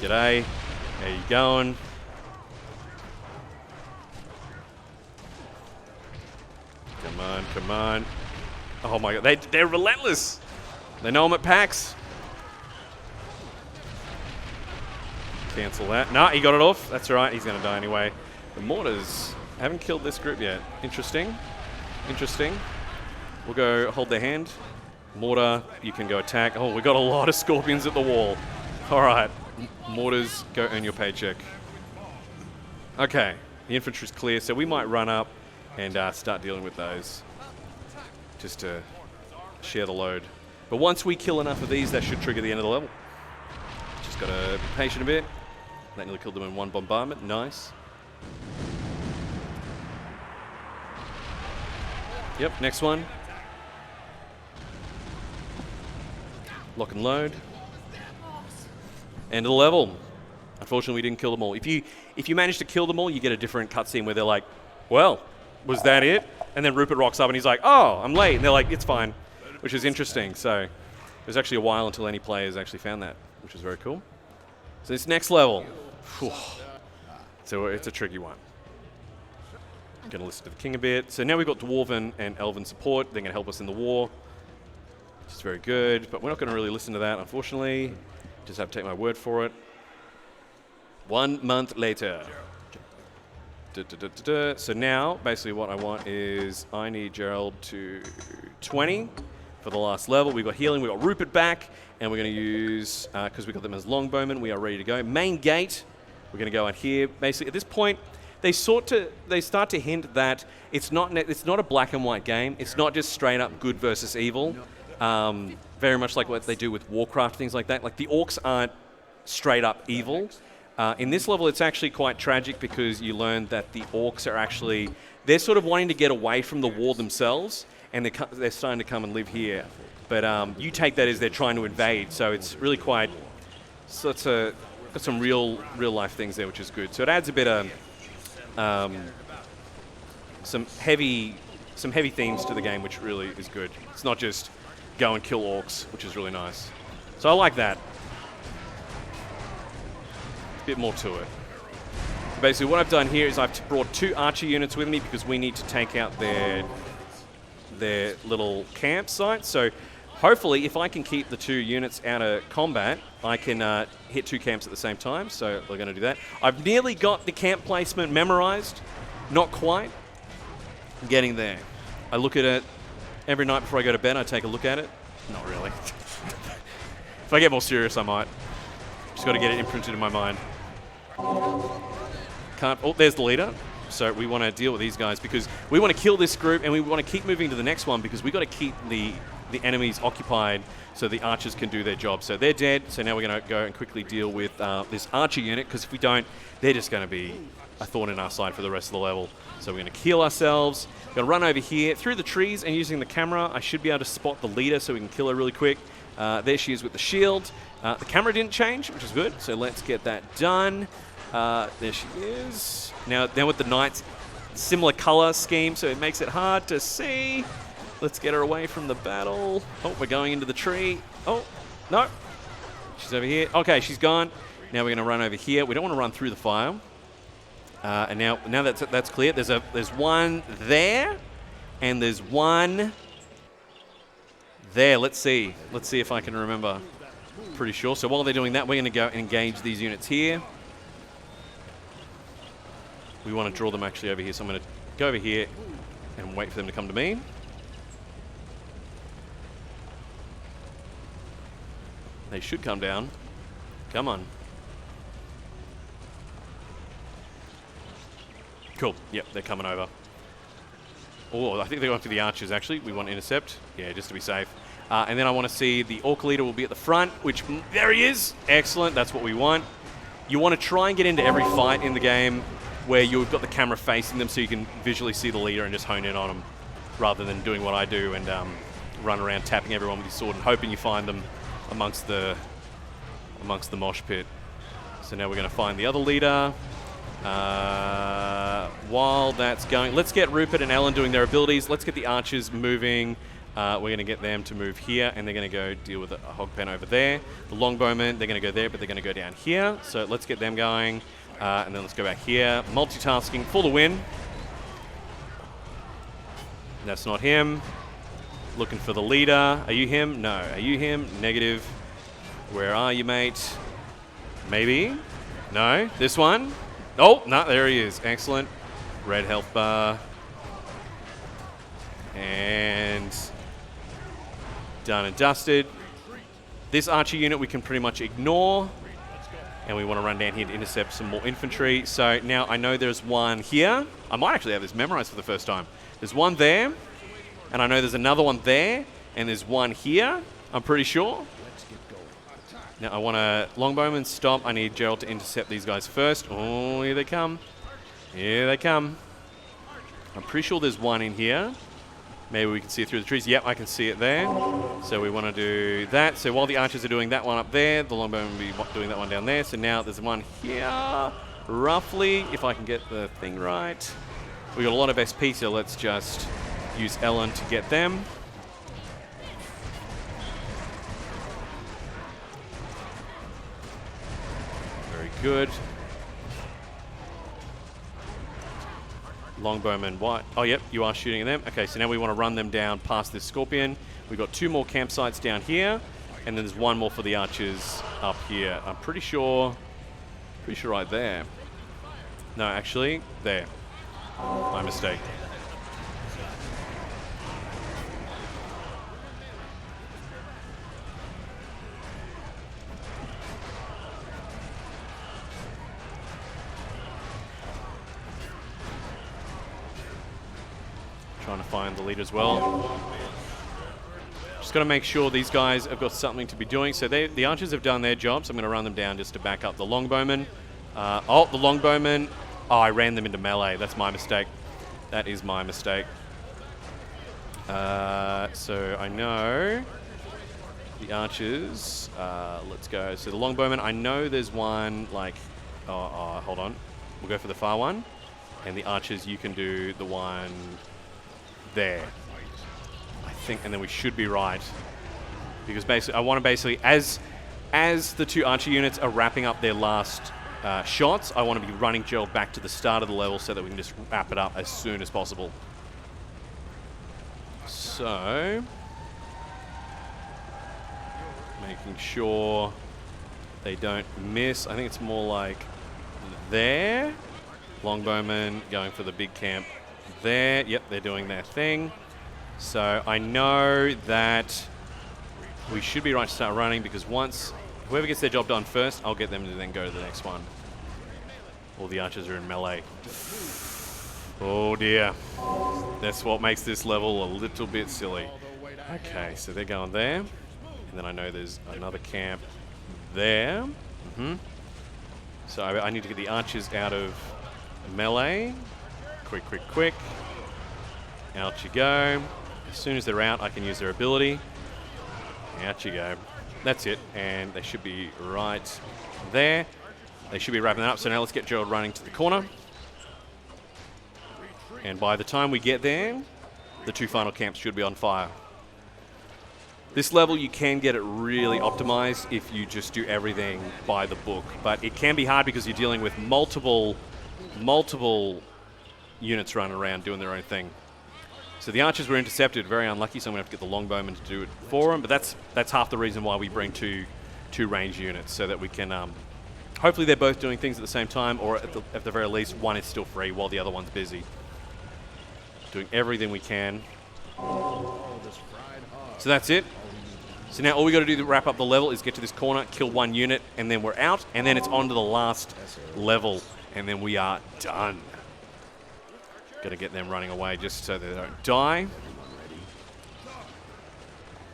G'day. How you going? Come on, come on. Oh my god, they're relentless. They know I'm at PAX. Cancel that. No, he got it off. That's all right. He's going to die anyway. The mortars haven't killed this group yet. Interesting. Interesting. We'll go hold their hand. Mortar, you can go attack. Oh, we got a lot of scorpions at the wall. All right. Mortars, go earn your paycheck. Okay. The infantry's clear, so we might run up and start dealing with those. Just to share the load. But once we kill enough of these, that should trigger the end of the level. Just got to be patient a bit. That nearly killed them in one bombardment. Nice. Yep, next one. Lock and load. End of the level. Unfortunately, we didn't kill them all. If you manage to kill them all, you get a different cutscene where they're like, well, was that it? And then Rupert rocks up and he's like, oh, I'm late. And they're like, it's fine, which is interesting. So it was actually a while until any players actually found that, which was very cool. So this next level, so it's a tricky one. Going to listen to the king a bit. So now we've got Dwarven and Elven support. They're going to help us in the war, which is very good. But we're not going to really listen to that, unfortunately. Just have to take my word for it. 1 month later. So now, basically what I want is I need Gerald to 20 for the last level. We've got healing, we've got Rupert back, and we're going to use, because we've got them as longbowmen, we are ready to go. Main gate, we're going to go out here. Basically, at this point, they start to hint that it's not a black and white game. It's not just straight up good versus evil. Very much like what they do with Warcraft, things like that. Like the orcs aren't straight up evil. In this level, it's actually quite tragic because you learn that the orcs are actually, they're sort of wanting to get away from the war themselves, and they're starting to come and live here. But you take that as they're trying to invade, so it's really quite, so it's got some real life things there, which is good. So it adds a bit of some heavy themes to the game, which really is good. It's not just go and kill orcs, which is really nice. So I like that. Bit more to it. Basically what I've done here is I've brought 2 archer units with me because we need to take out their little campsite. So hopefully if I can keep the 2 units out of combat, I can hit 2 camps at the same time. So we're going to do that. I've nearly got the camp placement memorized. Not quite. I'm getting there. I look at it every night before I go to bed. I take a look at it. Not really. If I get more serious, I might. Just got to get it imprinted in my mind. Oh, there's the leader. So we want to deal with these guys because we want to kill this group and we want to keep moving to the next one because we've got to keep the enemies occupied so the archers can do their job. So they're dead. So now we're going to go and quickly deal with this archer unit because if we don't, they're just going to be a thorn in our side for the rest of the level. So we're going to heal ourselves. We're going to run over here through the trees and using the camera, I should be able to spot the leader so we can kill her really quick. There she is with the shield. The camera didn't change, which is good, so let's get that done. There she is. Now with the knights, similar color scheme, so it makes it hard to see. Let's get her away from the battle. Oh, we're going into the tree. Oh, no. She's over here. Okay, she's gone. Now we're going to run over here. We don't want to run through the fire. And now that's clear. There's one there, and there's one there. Let's see if I can remember. Pretty sure. So while they're doing that, we're going to go and engage these units here. We want to draw them actually over here. So I'm going to go over here and wait for them to come to me. They should come down. Come on. Cool. Yep, they're coming over. Oh, I think they're going for the archers, actually. We want to intercept. Yeah, just to be safe. And then I want to see the orc leader will be at the front, which, there he is. Excellent. That's what we want. You want to try and get into every fight in the game where you've got the camera facing them so you can visually see the leader and just hone in on them rather than doing what I do and run around tapping everyone with your sword and hoping you find them amongst the mosh pit. So now we're going to find the other leader. While that's going, let's get Rupert and Ellen doing their abilities. Let's get the archers moving. We're going to get them to move here, and they're going to go deal with a hog pen over there. The longbowmen, they're going to go there, but they're going to go down here. So let's get them going, and then let's go back here. Multitasking for the win. That's not him. Looking for the leader. Are you him? No. Are you him? Negative. Where are you, mate? Maybe? No. This one? Oh, no, there he is. Excellent. Red health bar. And done and dusted. This archer unit we can pretty much ignore. And we want to run down here to intercept some more infantry. So now I know there's one here. I might actually have this memorized for the first time. There's one there. And I know there's another one there. And there's one here. I'm pretty sure. Now I want to longbowman stop. I need Gerald to intercept these guys first. Oh, here they come. Here they come. I'm pretty sure there's one in here. Maybe we can see it through the trees. Yep, I can see it there. So we want to do that. So while the archers are doing that one up there, the longbowman will be doing that one down there. So now there's one here, roughly, if I can get the thing right. We got a lot of SP, so let's just use Ellen to get them. Very good. Longbowman, what? Oh, yep, you are shooting at them. Okay, so now we want to run them down past this scorpion. We've got 2 more campsites down here, and then there's 1 more for the archers up here. I'm pretty sure right there. No, actually, there. My mistake. Trying to find the lead as well. Just got to make sure these guys have got something to be doing. So the archers have done their job, so I'm going to run them down just to back up the longbowmen. The longbowmen. Oh, I ran them into melee. That's my mistake. That is my mistake. So I know the archers. Let's go. So the longbowmen, I know there's one like... hold on. We'll go for the far one. And the archers, you can do the one... there, I think, and then we should be right, because basically I want to basically as the 2 archer units are wrapping up their last shots, I want to be running Gerald back to the start of the level so that we can just wrap it up as soon as possible. So making sure they don't miss. I think it's more like there. Longbowmen going for the big camp there. Yep, they're doing their thing. So I know that we should be right to start running, because once whoever gets their job done first, I'll get them to then go to the next one. All the archers are in melee. Oh dear. That's what makes this level a little bit silly. Okay, so they're going there. And then I know there's another camp there. So I need to get the archers out of melee. Quick, quick, quick. Out you go. As soon as they're out, I can use their ability. Out you go. That's it. And they should be right there. They should be wrapping that up. So now let's get Gerald running to the corner. And by the time we get there, the 2 final camps should be on fire. This level, you can get it really optimized if you just do everything by the book. But it can be hard because you're dealing with multiple units running around doing their own thing. So the archers were intercepted, very unlucky, so I'm going to have to get the longbowmen to do it for them. But that's half the reason why we bring two range units, so that we can... hopefully they're both doing things at the same time, or at the very least, one is still free while the other one's busy. Doing everything we can. So that's it. So now all we got to do to wrap up the level is get to this corner, kill 1 unit, and then we're out. And then it's on to the last level, and then we are done. Got to get them running away just so they don't die.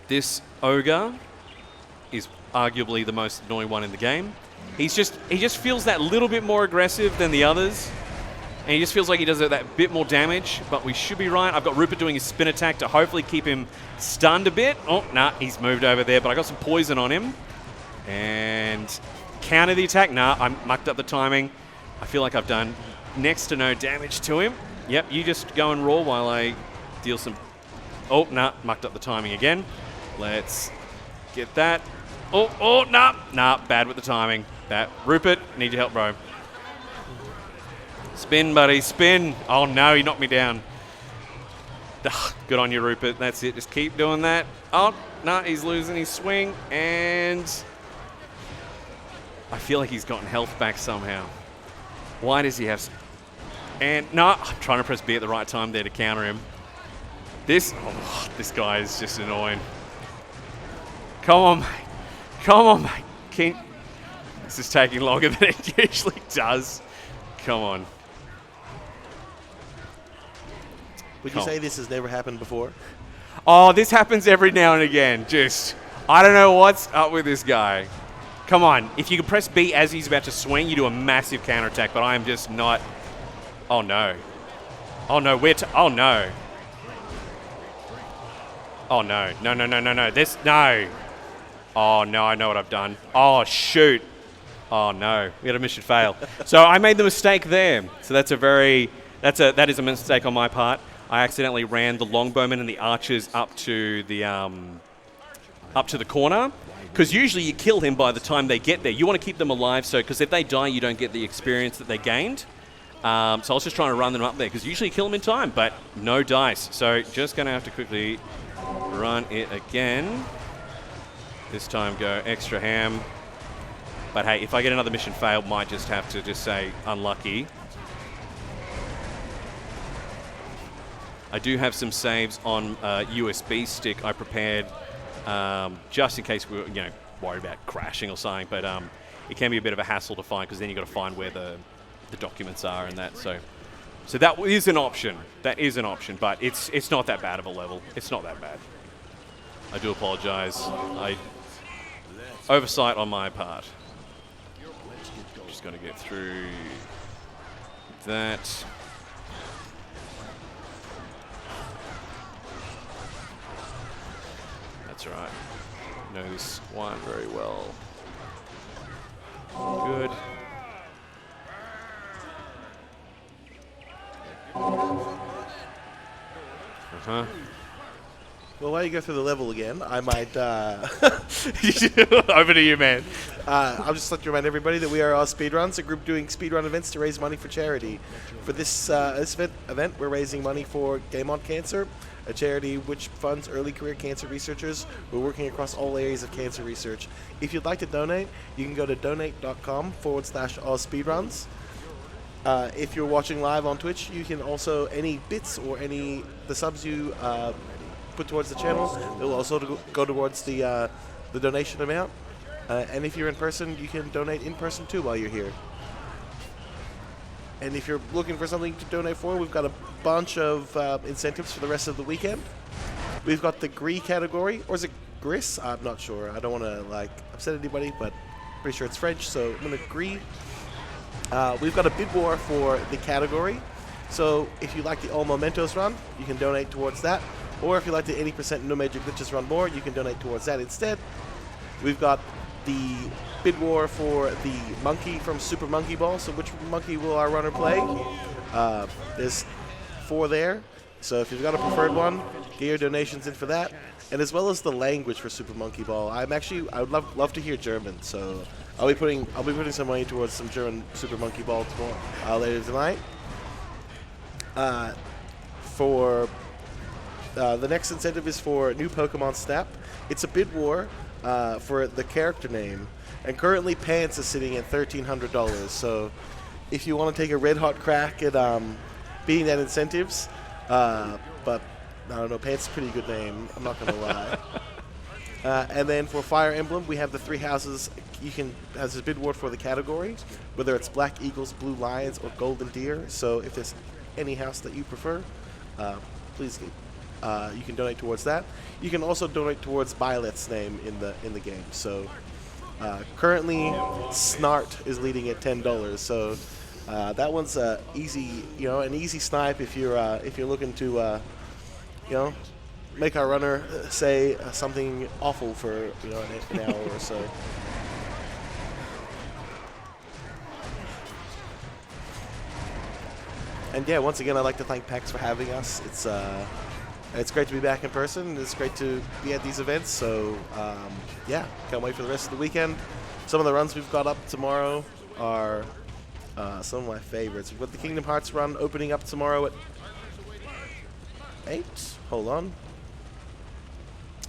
This ogre is arguably the most annoying one in the game. He just feels that little bit more aggressive than the others. And he just feels like he does that bit more damage, but we should be right. I've got Rupert doing his spin attack to hopefully keep him stunned a bit. Oh, nah, he's moved over there, but I got some poison on him. And counter the attack. Nah, I mucked up the timing. I feel like I've done next to no damage to him. Yep, you just go and raw while I deal some... Oh, nah, mucked up the timing again. Let's get that. Oh, nah, bad with the timing. Rupert, need your help, bro. Spin, buddy, spin. Oh, no, he knocked me down. Good on you, Rupert. That's it. Just keep doing that. Oh, no, he's losing his swing, and I feel like he's gotten health back somehow. Why does he have... And no, I'm trying to press B at the right time there to counter him. This guy is just annoying. Come on, mate. Come on, mate. This is taking longer than it usually does. Come on. Would you say this has never happened before? Oh, this happens every now and again. Just, I don't know what's up with this guy. Come on. If you can press B as he's about to swing, you do a massive counterattack, but I am just not... Oh, no. Oh, no. Oh, no. Oh, no. No, no, no, no, no. This... No. Oh, no. I know what I've done. Oh, shoot. Oh, no. We had a mission fail. So I made the mistake there. So that's a very... That is a mistake on my part. I accidentally ran the longbowmen and the archers up to the corner, because usually you kill him by the time they get there. You want to keep them alive, so because if they die, you don't get the experience that they gained. So I was just trying to run them up there, because usually you kill them in time, but no dice. So just going to have to quickly run it again. This time go extra ham. But hey, if I get another mission fail, might just have to just say unlucky. I do have some saves on USB stick I prepared just in case we were, worried about crashing or something. But it can be a bit of a hassle to find, because then you've got to find where the documents are and that. So that is an option. That is an option, but it's not that bad of a level. It's not that bad. I do apologize. Oversight on my part. Just going to get through that. That's right. Know this one very well. Good. Well, while you go through the level again, I might... Over to you, man. I'll just like to remind everybody that we are AusSpeedruns, a group doing speedrun events to raise money for charity. For this event, we're raising money for Game On Cancer, a charity which funds early career cancer researchers who are working across all areas of cancer research. If you'd like to donate, you can go to donate.com/AusSpeedruns. If you're watching live on Twitch, you can also, any bits or the subs you put towards the channel, they'll also go towards the donation amount. And if you're in person, you can donate in person too while you're here. And if you're looking for something to donate for, we've got a bunch of incentives for the rest of the weekend. We've got the GRI category, or is it GRIS? I'm not sure. I don't want to upset anybody, but pretty sure it's French, so I'm going to GRI. We've got a bid war for the category. So if you like the All Mementos run, you can donate towards that. Or if you like the 80% No Major Glitches run more, you can donate towards that instead. We've got the bid war for the monkey from Super Monkey Ball. So which monkey will our runner play? There's 4 there. So if you've got a preferred one, get your donations in for that. And as well as the language for Super Monkey Ball. I would love to hear German. So I'll be putting some money towards some German Super Monkey Ball tomorrow, later tonight. The next incentive is for new Pokemon Snap. It's a bid war for the character name, and currently Pants is sitting at $1,300. So if you want to take a red hot crack at beating that incentives, but I don't know, Pants is a pretty good name, I'm not going to lie. And then for Fire Emblem, we have the 3 houses. You can has a bid war for the category, whether it's Black Eagles, Blue Lions, or Golden Deer. So if there's any house that you prefer, please you can donate towards that. You can also donate towards Violet's name in the game. So currently, Snart is leading at $10. So that one's easy, an easy snipe if you're looking to, make our runner say something awful for an hour or so. And yeah, once again, I'd like to thank PAX for having us. It's great to be back in person. It's great to be at these events. So yeah, can't wait for the rest of the weekend. Some of the runs we've got up tomorrow are some of my favorites. We've got the Kingdom Hearts run opening up tomorrow at 8. Hold on.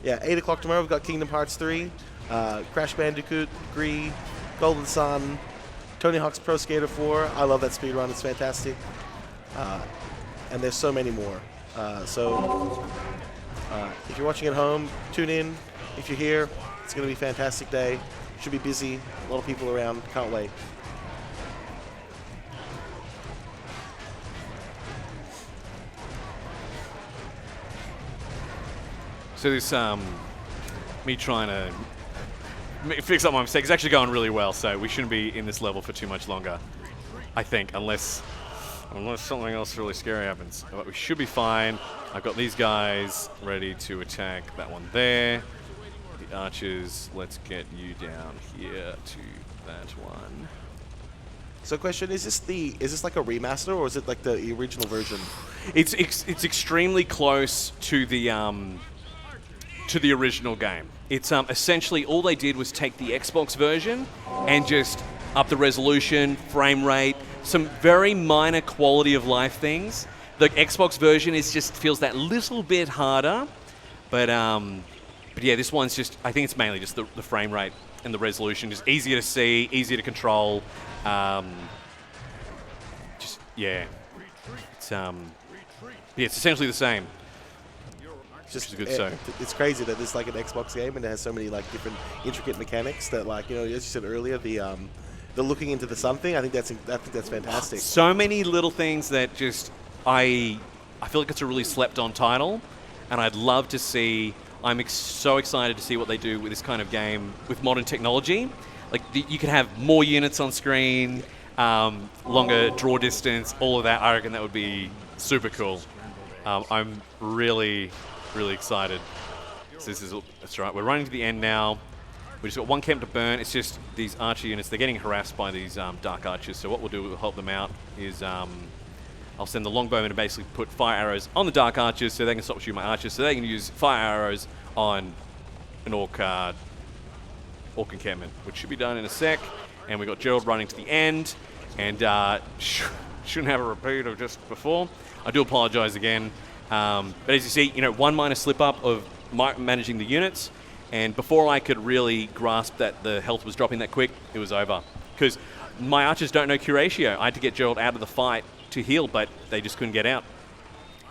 Yeah, 8 o'clock tomorrow. We've got Kingdom Hearts 3, Crash Bandicoot, Gree, Golden Sun, Tony Hawk's Pro Skater 4. I love that speedrun. It's fantastic. And there's so many more. So if you're watching at home, tune in. If you're here, it's going to be a fantastic day. Should be busy. A lot of people around. Can't wait. So this, me trying to fix up my mistake is actually going really well, so we shouldn't be in this level for too much longer, I think, unless something else really scary happens. But we should be fine. I've got these guys ready to attack that one there. The archers, let's get you down here to that one. So question, is this like a remaster or is it like the original version? It's extremely close to the original game. It's essentially all they did was take the Xbox version and just up the resolution, frame rate, some very minor quality of life things. The Xbox version just feels that little bit harder, but yeah, this one's just, I think it's mainly just the frame rate and the resolution, just easier to see, easier to control. Just yeah, it's essentially the same. Just good so. It's crazy that this is like an Xbox game and it has so many like different intricate mechanics that, like, you know, as you said earlier, the looking into the sun thing. I think that's fantastic. So many little things that just I feel like it's a really slept on title, and I'd love to see. I'm so excited to see what they do with this kind of game with modern technology. Like you could have more units on screen, longer draw distance, all of that. I reckon that would be super cool. I'm really excited. So that's right. We're running to the end now. We just got one camp to burn. It's just these archer units. They're getting harassed by these dark archers. So what we'll do, we'll help them out, is I'll send the longbowmen to basically put fire arrows on the dark archers so they can stop shooting my archers. So they can use fire arrows on an orc encampment, which should be done in a sec. And we got Gerald running to the end, and shouldn't have a repeat of just before. I do apologize again. But as you see, one minor slip up of managing the units, and before I could really grasp that the health was dropping that quick, it was over. Because my archers don't know Q ratio. I had to get Gerald out of the fight to heal, but they just couldn't get out.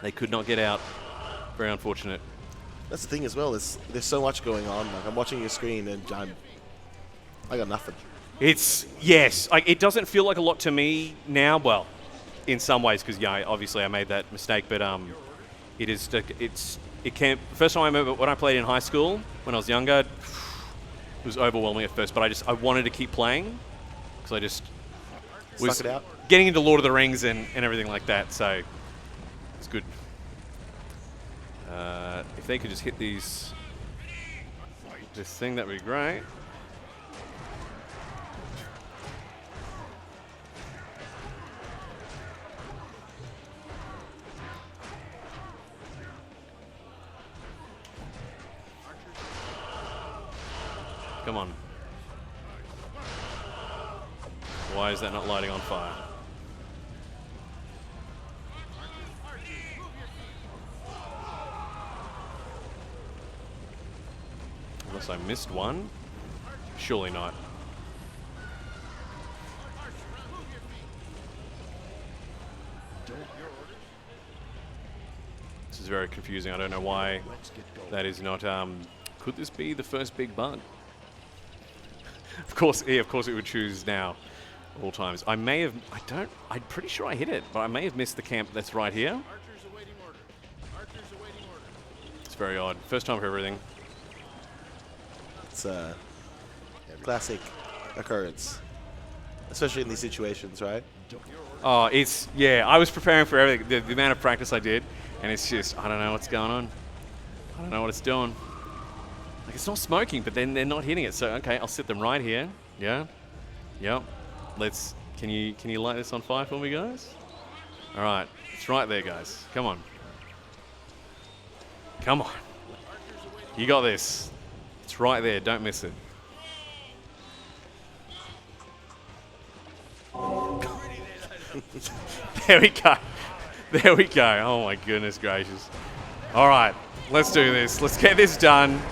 They could not get out. Very unfortunate. That's the thing as well. There's so much going on. Like, I'm watching your screen and I got nothing. Yes. It doesn't feel like a lot to me now. Well, in some ways, because obviously I made that mistake, but it can. First time I remember when I played in high school when I was younger, it was overwhelming at first. But I wanted to keep playing because I just was Suck it out. Getting into Lord of the Rings and everything like that. So it's good. If they could just hit this thing, that'd be great. Come on. Why is that not lighting on fire? Unless I missed one? Surely not. This is very confusing. I don't know why that is not... could this be the first big bug? Of course it would choose now, all times. I'm pretty sure I hit it, but I may have missed the camp that's right here. It's very odd. First time for everything. It's a classic occurrence, especially in these situations, right? Oh, I was preparing for everything. The amount of practice I did, and it's just, I don't know what's going on. I don't know what it's doing. Like, it's not smoking, but then they're not hitting it. So, okay, I'll sit them right here. Yeah. Yep. Can you light this on fire for me, guys? All right. It's right there, guys. Come on. Come on. You got this. It's right there. Don't miss it. There we go. There we go. Oh, my goodness gracious. All right, let's do this. Let's get this done.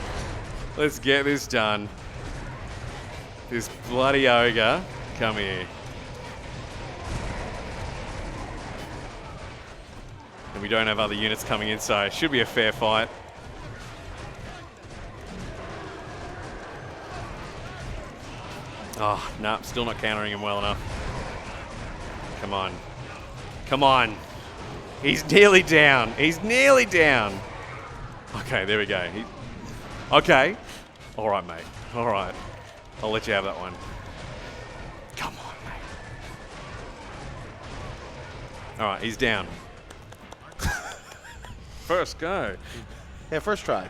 Let's get this done. This bloody ogre. Come here. And we don't have other units coming in, so it should be a fair fight. Oh, no, still not countering him well enough. Come on. Come on. He's nearly down. He's nearly down. Okay, there we go. Okay. All right, mate. All right. I'll let you have that one. Come on, mate. All right, he's down. First go. Yeah, first try.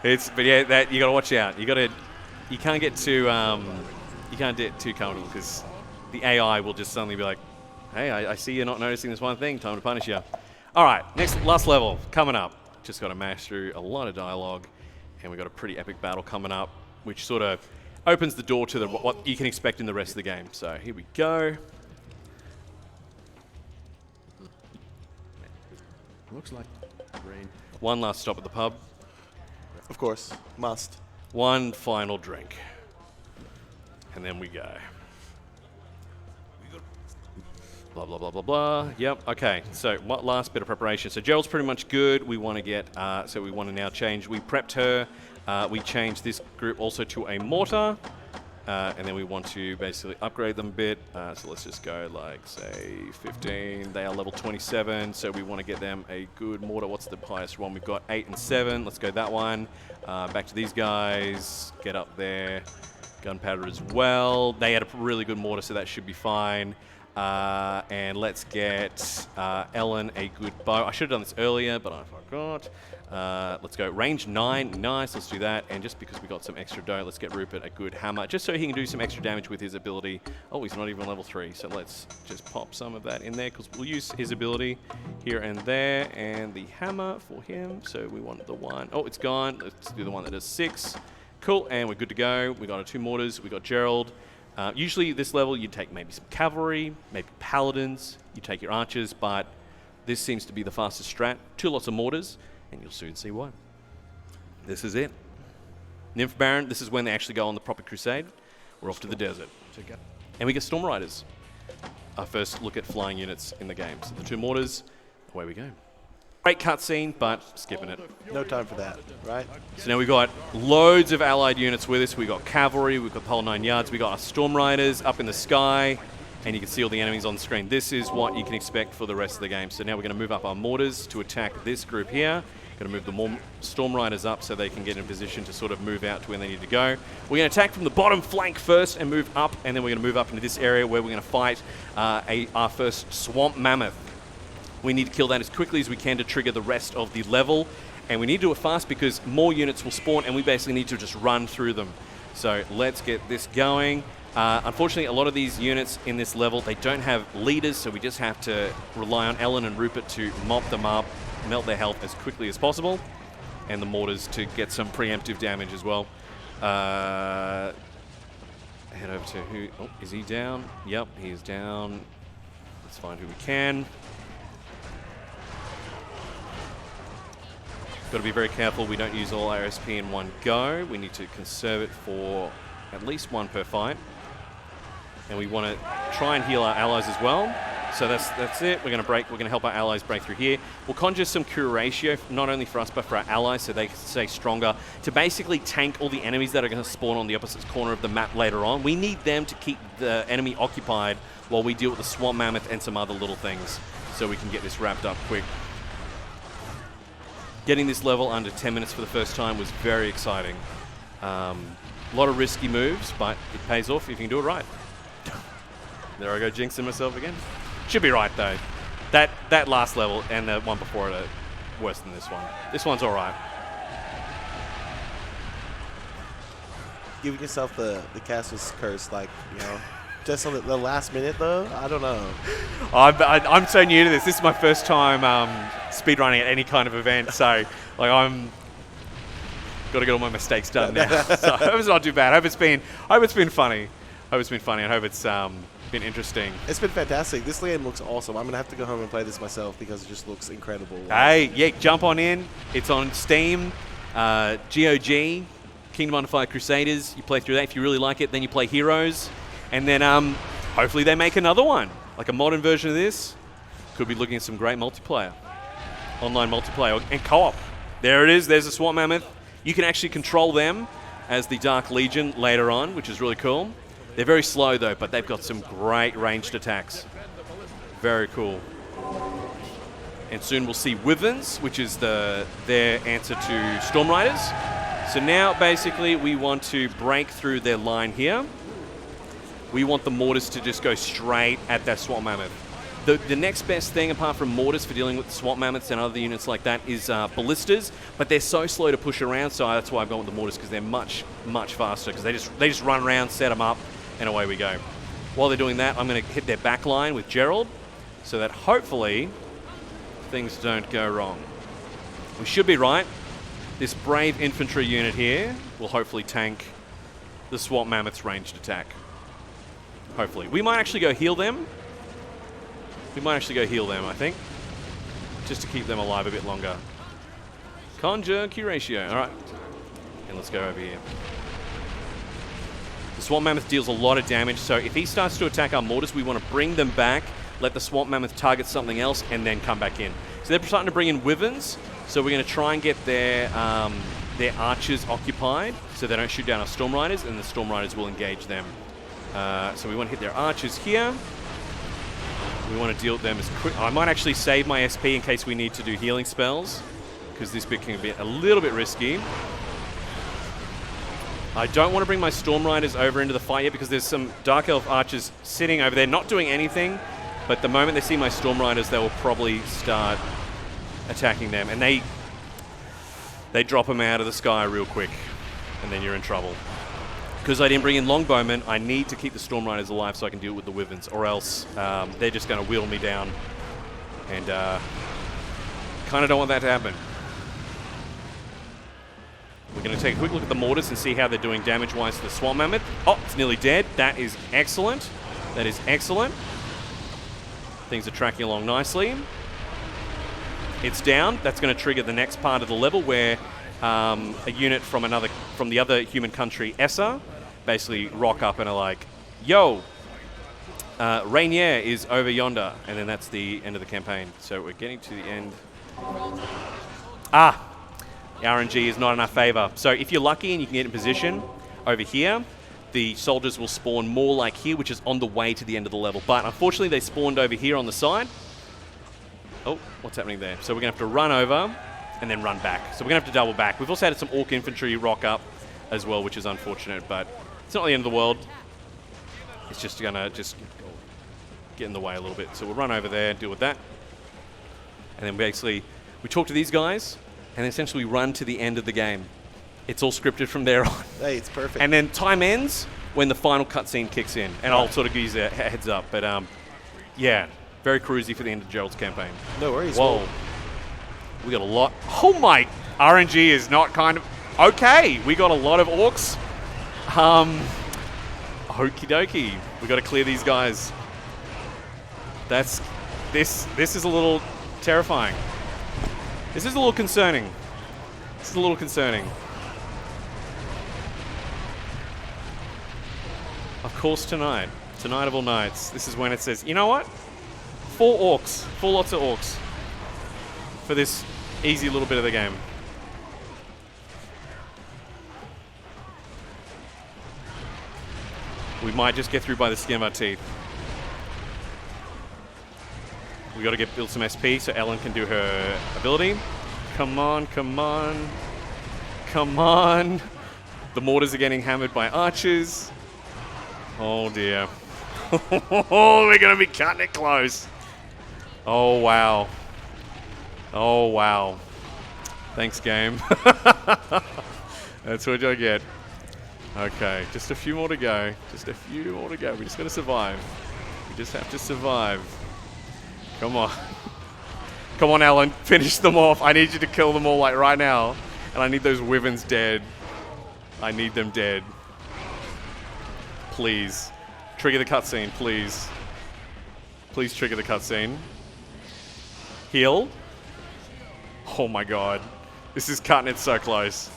But yeah, that you got to watch out. You can't get too comfortable because the AI will just suddenly be like, "Hey, I see you're not noticing this one thing. Time to punish you." All right, last level coming up. Just got to mash through a lot of dialogue, and we got a pretty epic battle coming up, which sort of opens the door to what you can expect in the rest of the game. So here we go. Looks like rain. One last stop at the pub. Of course, must. One final drink. And then we go. Blah, blah, blah, blah, blah. Yep, okay. So what last bit of preparation? So Gerald's pretty much good. We want to get, so we want to now change. We prepped her. We changed this group also to a mortar. And then we want to basically upgrade them a bit. So let's just go like, say, 15. They are level 27, so we want to get them a good mortar. What's the highest one? We've got 8 and 7. Let's go that one. Back to these guys. Get up there. Gunpowder as well. They had a really good mortar, so that should be fine. And let's get Ellen a good bow. I should have done this earlier, but I forgot. Let's go range 9. Nice, let's do that. And just because we got some extra dough, let's get Rupert a good hammer, just so he can do some extra damage with his ability. Oh, he's not even level 3, so let's just pop some of that in there, because we'll use his ability here and there. And the hammer for him, so we want the one. Oh, it's gone. Let's do the one that does 6. Cool, and we're good to go. We got our 2 mortars. We got Gerald. Usually this level you'd take maybe some cavalry, maybe paladins, you take your archers, but this seems to be the fastest strat. 2 lots of mortars, and you'll soon see why. This is it. Nymph Baron, this is when they actually go on the proper crusade. We're off to the desert. And we get Storm Riders. Our first look at flying units in the game. So the 2 mortars, away we go. Great cutscene, but skipping it. No time for that, right? So now we've got loads of allied units with us. We've got cavalry, we've got the whole 9 yards. We've got our Storm Riders up in the sky, and you can see all the enemies on the screen. This is what you can expect for the rest of the game. So now we're going to move up our mortars to attack this group here. Going to move the more Storm Riders up so they can get in position to sort of move out to where they need to go. We're going to attack from the bottom flank first and move up, and then we're going to move up into this area where we're going to fight our first Swamp Mammoth. We need to kill that as quickly as we can to trigger the rest of the level. And we need to do it fast because more units will spawn and we basically need to just run through them. So let's get this going. Unfortunately, a lot of these units in this level, they don't have leaders, so we just have to rely on Ellen and Rupert to mop them up, melt their health as quickly as possible, and the mortars to get some preemptive damage as well. Head over to who? Oh, is he down? Yep, he is down. Let's find who we can. Got to be very careful we don't use all our SP in one go. We need to conserve it for at least 1 per fight. And we want to try and heal our allies as well. So that's it. We're going to help our allies break through here. We'll conjure some cure ratio, not only for us but for our allies, so they can stay stronger, to basically tank all the enemies that are going to spawn on the opposite corner of the map later on. We need them to keep the enemy occupied while we deal with the Swamp Mammoth and some other little things, so we can get this wrapped up quick. Getting this level under 10 minutes for the first time was very exciting. A lot of risky moves, but it pays off if you can do it right. There I go, jinxing myself again. Should be right though. That last level and the one before it are worse than this one. This one's all right. Giving yourself the caster's curse, like, you know, just on the last minute though. I don't know. I'm so new to this. This is my first time speedrunning at any kind of event, so like I'm got to get all my mistakes done now. So I hope it's not too bad. I hope it's been funny. hope it's been funny. I hope it's been interesting. It's been fantastic. This game looks awesome. I'm going to have to go home and play this myself because it just looks incredible. Hey, yeah, jump on in. It's on Steam, GOG, Kingdom Under Fire Crusaders. You play through that. If you really like it, then you play Heroes. And then hopefully they make another one, like a modern version of this. Could be looking at some great multiplayer, online multiplayer, and co-op. There it is. There's the Swamp Mammoth. You can actually control them as the Dark Legion later on, which is really cool. They're very slow, though, but they've got some great ranged attacks. Very cool. And soon we'll see Wyverns, which is their answer to Storm Riders. So now, basically, we want to break through their line here. We want the Mortars to just go straight at that Swamp Mammoth. The next best thing, apart from Mortars for dealing with Swamp Mammoths and other units like that, is Ballistas, but they're so slow to push around, so that's why I've gone with the Mortars, because they're much, much faster, because they just run around, set them up, and away we go. While they're doing that, I'm going to hit their back line with Gerald, so that hopefully things don't go wrong. We should be right. This brave infantry unit here will hopefully tank the Swamp Mammoth's ranged attack. Hopefully. We might actually go heal them. I think. Just to keep them alive a bit longer. Conjure Q ratio. Alright. And let's go over here. The Swamp Mammoth deals a lot of damage, so if he starts to attack our Mortars, we want to bring them back, let the Swamp Mammoth target something else, and then come back in. So they're starting to bring in Wyverns, so we're going to try and get their archers occupied, so they don't shoot down our Storm Riders, and the Storm Riders will engage them. So we want to hit their archers here. We want to deal with them as quick. I might actually save my SP in case we need to do healing spells, because this bit can be a little bit risky. I don't want to bring my Storm Riders over into the fight yet because there's some Dark Elf archers sitting over there, not doing anything, but the moment they see my Storm Riders, they will probably start attacking them, and they drop them out of the sky real quick, and then you're in trouble. Because I didn't bring in Longbowmen, I need to keep the Storm Riders alive so I can deal with the Wyverns, or else they're just going to wheel me down, and kind of don't want that to happen. We're going to take a quick look at the Mortars and see how they're doing damage-wise to the Swamp Mammoth. Oh, it's nearly dead. That is excellent. That is excellent. Things are tracking along nicely. It's down. That's going to trigger the next part of the level where a unit from the other human country, Essa, basically rock up and are like, yo, Rainier is over yonder. And then that's the end of the campaign. So we're getting to the end. RNG is not in our favor. So if you're lucky and you can get in position over here, the soldiers will spawn more like here, which is on the way to the end of the level. But unfortunately, they spawned over here on the side. Oh, what's happening there? So we're going to have to run over and then run back. So we're going to have to double back. We've also had some Orc infantry rock up as well, which is unfortunate, but it's not the end of the world. It's just going to get in the way a little bit. So we'll run over there and deal with that. And then basically, we talk to these guys, and then essentially run to the end of the game. It's all scripted from there on. Hey, it's perfect. And then time ends when the final cutscene kicks in, and I'll sort of give you a heads up. But yeah, very cruisy for the end of Gerald's campaign. No worries. Whoa. We got a lot. Oh my, RNG is not kind of... Okay, we got a lot of Orcs. Okie dokie. We got to clear these guys. This is a little terrifying. This is a little concerning. Of course, tonight of all nights, this is when it says, you know what? 4 Orcs. 4 lots of Orcs. For this easy little bit of the game. We might just get through by the skin of our teeth. We got to build some SP so Ellen can do her ability. Come on, come on. Come on. The Mortars are getting hammered by archers. Oh dear. Oh, we're going to be cutting it close. Oh, wow. Oh, wow. Thanks, game. That's what I get. Okay, just a few more to go. Just a few more to go. We just got to survive. We just have to survive. Come on. Come on, Alan. Finish them off. I need you to kill them all like right now. And I need those Wyverns dead. I need them dead. Please. Trigger the cutscene, please. Please trigger the cutscene. Heal. Oh my god. This is cutting it so close.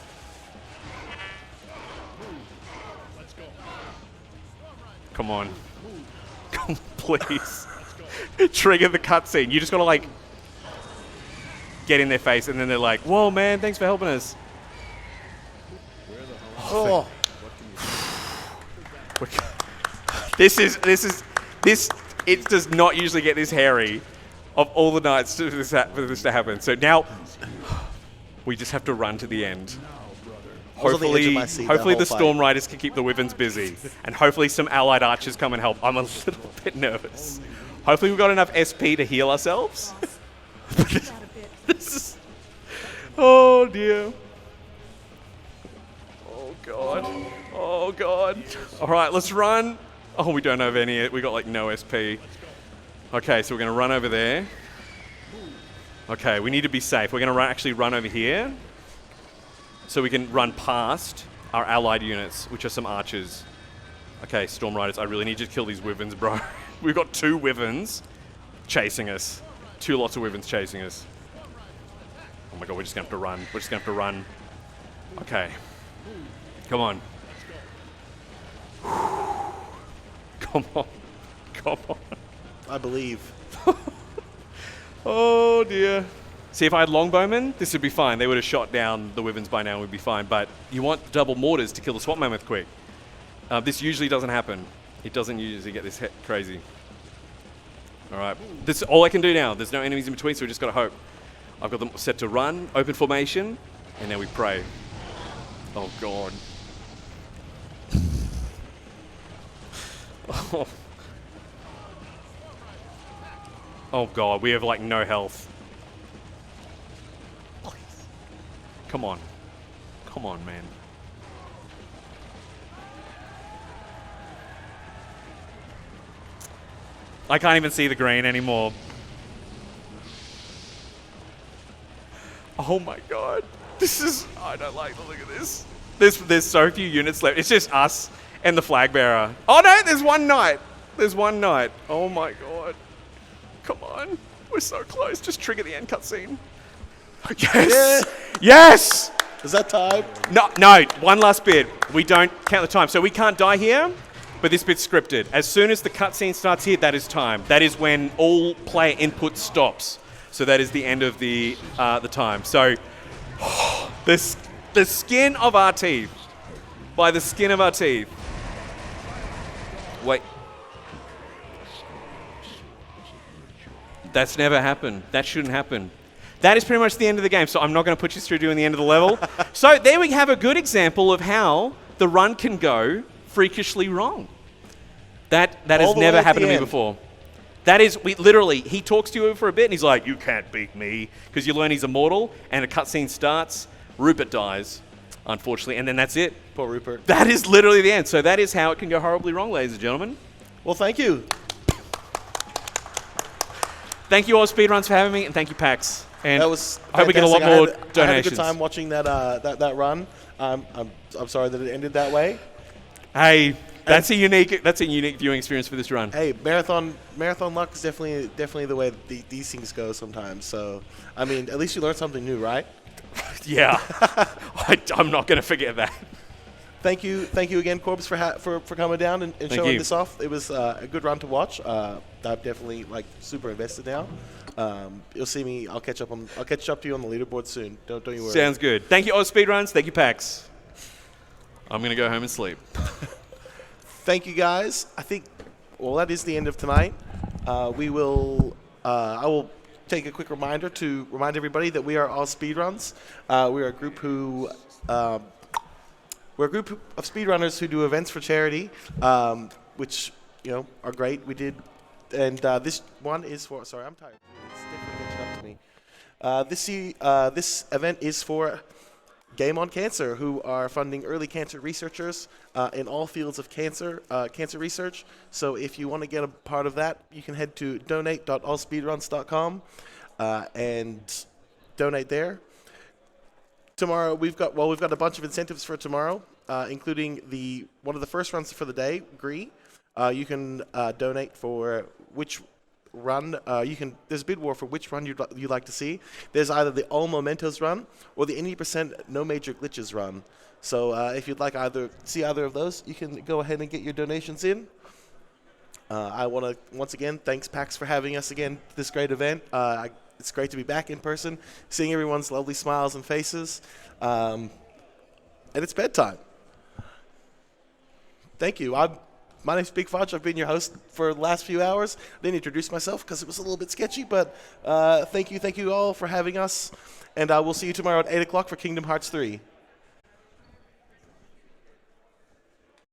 Come on. Come on, please. Trigger the cutscene. You just gotta like get in their face and then they're like, whoa man, thanks for helping us. Oh. It does not usually get this hairy of all the nights for this to happen. So now we just have to run to the end. Hopefully the Storm Riders can keep the Wyverns busy. And hopefully some allied archers come and help. I'm a little bit nervous. Hopefully we've got enough SP to heal ourselves. This is... Oh, dear. Oh, God. Oh, God. All right, let's run. Oh, we don't have any. We got, like, no SP. Okay, so we're going to run over there. Okay, we need to be safe. We're going to actually run over here. So we can run past our allied units, which are some archers. Okay, Storm Riders, I really need you to kill these Wyverns, bro. We've got 2 Wyverns chasing us. 2 lots of Wyverns chasing us. Oh my god, we're just going to have to run. We're just going to have to run. Okay. Come on. Come on. Come on. I believe. Oh dear. See, if I had longbowmen, this would be fine. They would have shot down the Wyverns by now and we'd be fine. But you want double mortars to kill the swamp mammoth quick. This usually doesn't happen. It doesn't usually get this crazy. All right. This is all I can do now. There's no enemies in between, so we just got to hope. I've got them set to run, open formation, and now we pray. Oh, God. Oh. Oh, God. We have, like, no health. Come on. Come on, man. I can't even see the green anymore. Oh my god. This is... I don't like the look of this. There's so few units left. It's just us and the flag bearer. Oh no, there's one knight. There's one knight. Oh my god. Come on. We're so close. Just trigger the end cutscene. Yes! Yeah. Yes! Is that time? No, one last bit. We don't count the time. So we can't die here, but this bit's scripted. As soon as the cutscene starts here, that is time. That is when all player input stops. So that is the end of the time. So the skin of our teeth. By the skin of our teeth. Wait. That's never happened. That shouldn't happen. That is pretty much the end of the game, so I'm not going to put you through doing the end of the level. So there we have a good example of how the run can go freakishly wrong. That has never happened to me before. That is, he talks to you for a bit and he's like, you can't beat me, because you learn he's immortal, and a cutscene starts, Rupert dies, unfortunately, and then that's it. Poor Rupert. That is literally the end. So that is how it can go horribly wrong, ladies and gentlemen. Well, thank you. Thank you, AusSpeedruns, for having me, and thank you, Pax. And that was I hope we get a lot more donations. I had a good time watching that run. I'm sorry that it ended that way. Hey, that's a unique viewing experience for this run. Hey, marathon luck is definitely the way these things go sometimes. So, I mean, at least you learned something new, right? Yeah, I'm not going to forget that. Thank you again, Corbs, for coming down and showing this off. It was a good run to watch. I'm definitely super invested now. You'll see me. I'll catch up to you on the leaderboard soon. Don't you worry. Sounds good. Thank you, AusSpeedruns. Thank you, Pax. I'm gonna go home and sleep. Thank you, guys. I think that is the end of tonight. I will take a quick reminder to remind everybody that we are AusSpeedruns. We are a group who. We're a group of speedrunners who do events for charity, which are great. We did, and this one is for. Sorry, I'm tired. It's definitely catching up to me. This event is for Game on Cancer, who are funding early cancer researchers in all fields of cancer research. So if you want to get a part of that, you can head to donate.allspeedruns.com and donate there. Tomorrow we've got a bunch of incentives for tomorrow, including one of the first runs for the day, Gree. You can donate for which run. There's a bid war for which run you'd like to see. There's either the all mementos run or the 80% no major glitches run. So if you'd like see either of those, you can go ahead and get your donations in. I want to once again thanks PAX for having us again this great event. It's great to be back in person, seeing everyone's lovely smiles and faces, and it's bedtime. Thank you. My name's Big Fudge. I've been your host for the last few hours. I didn't introduce myself because it was a little bit sketchy, but thank you all for having us, and we'll see you tomorrow at 8 o'clock for Kingdom Hearts 3.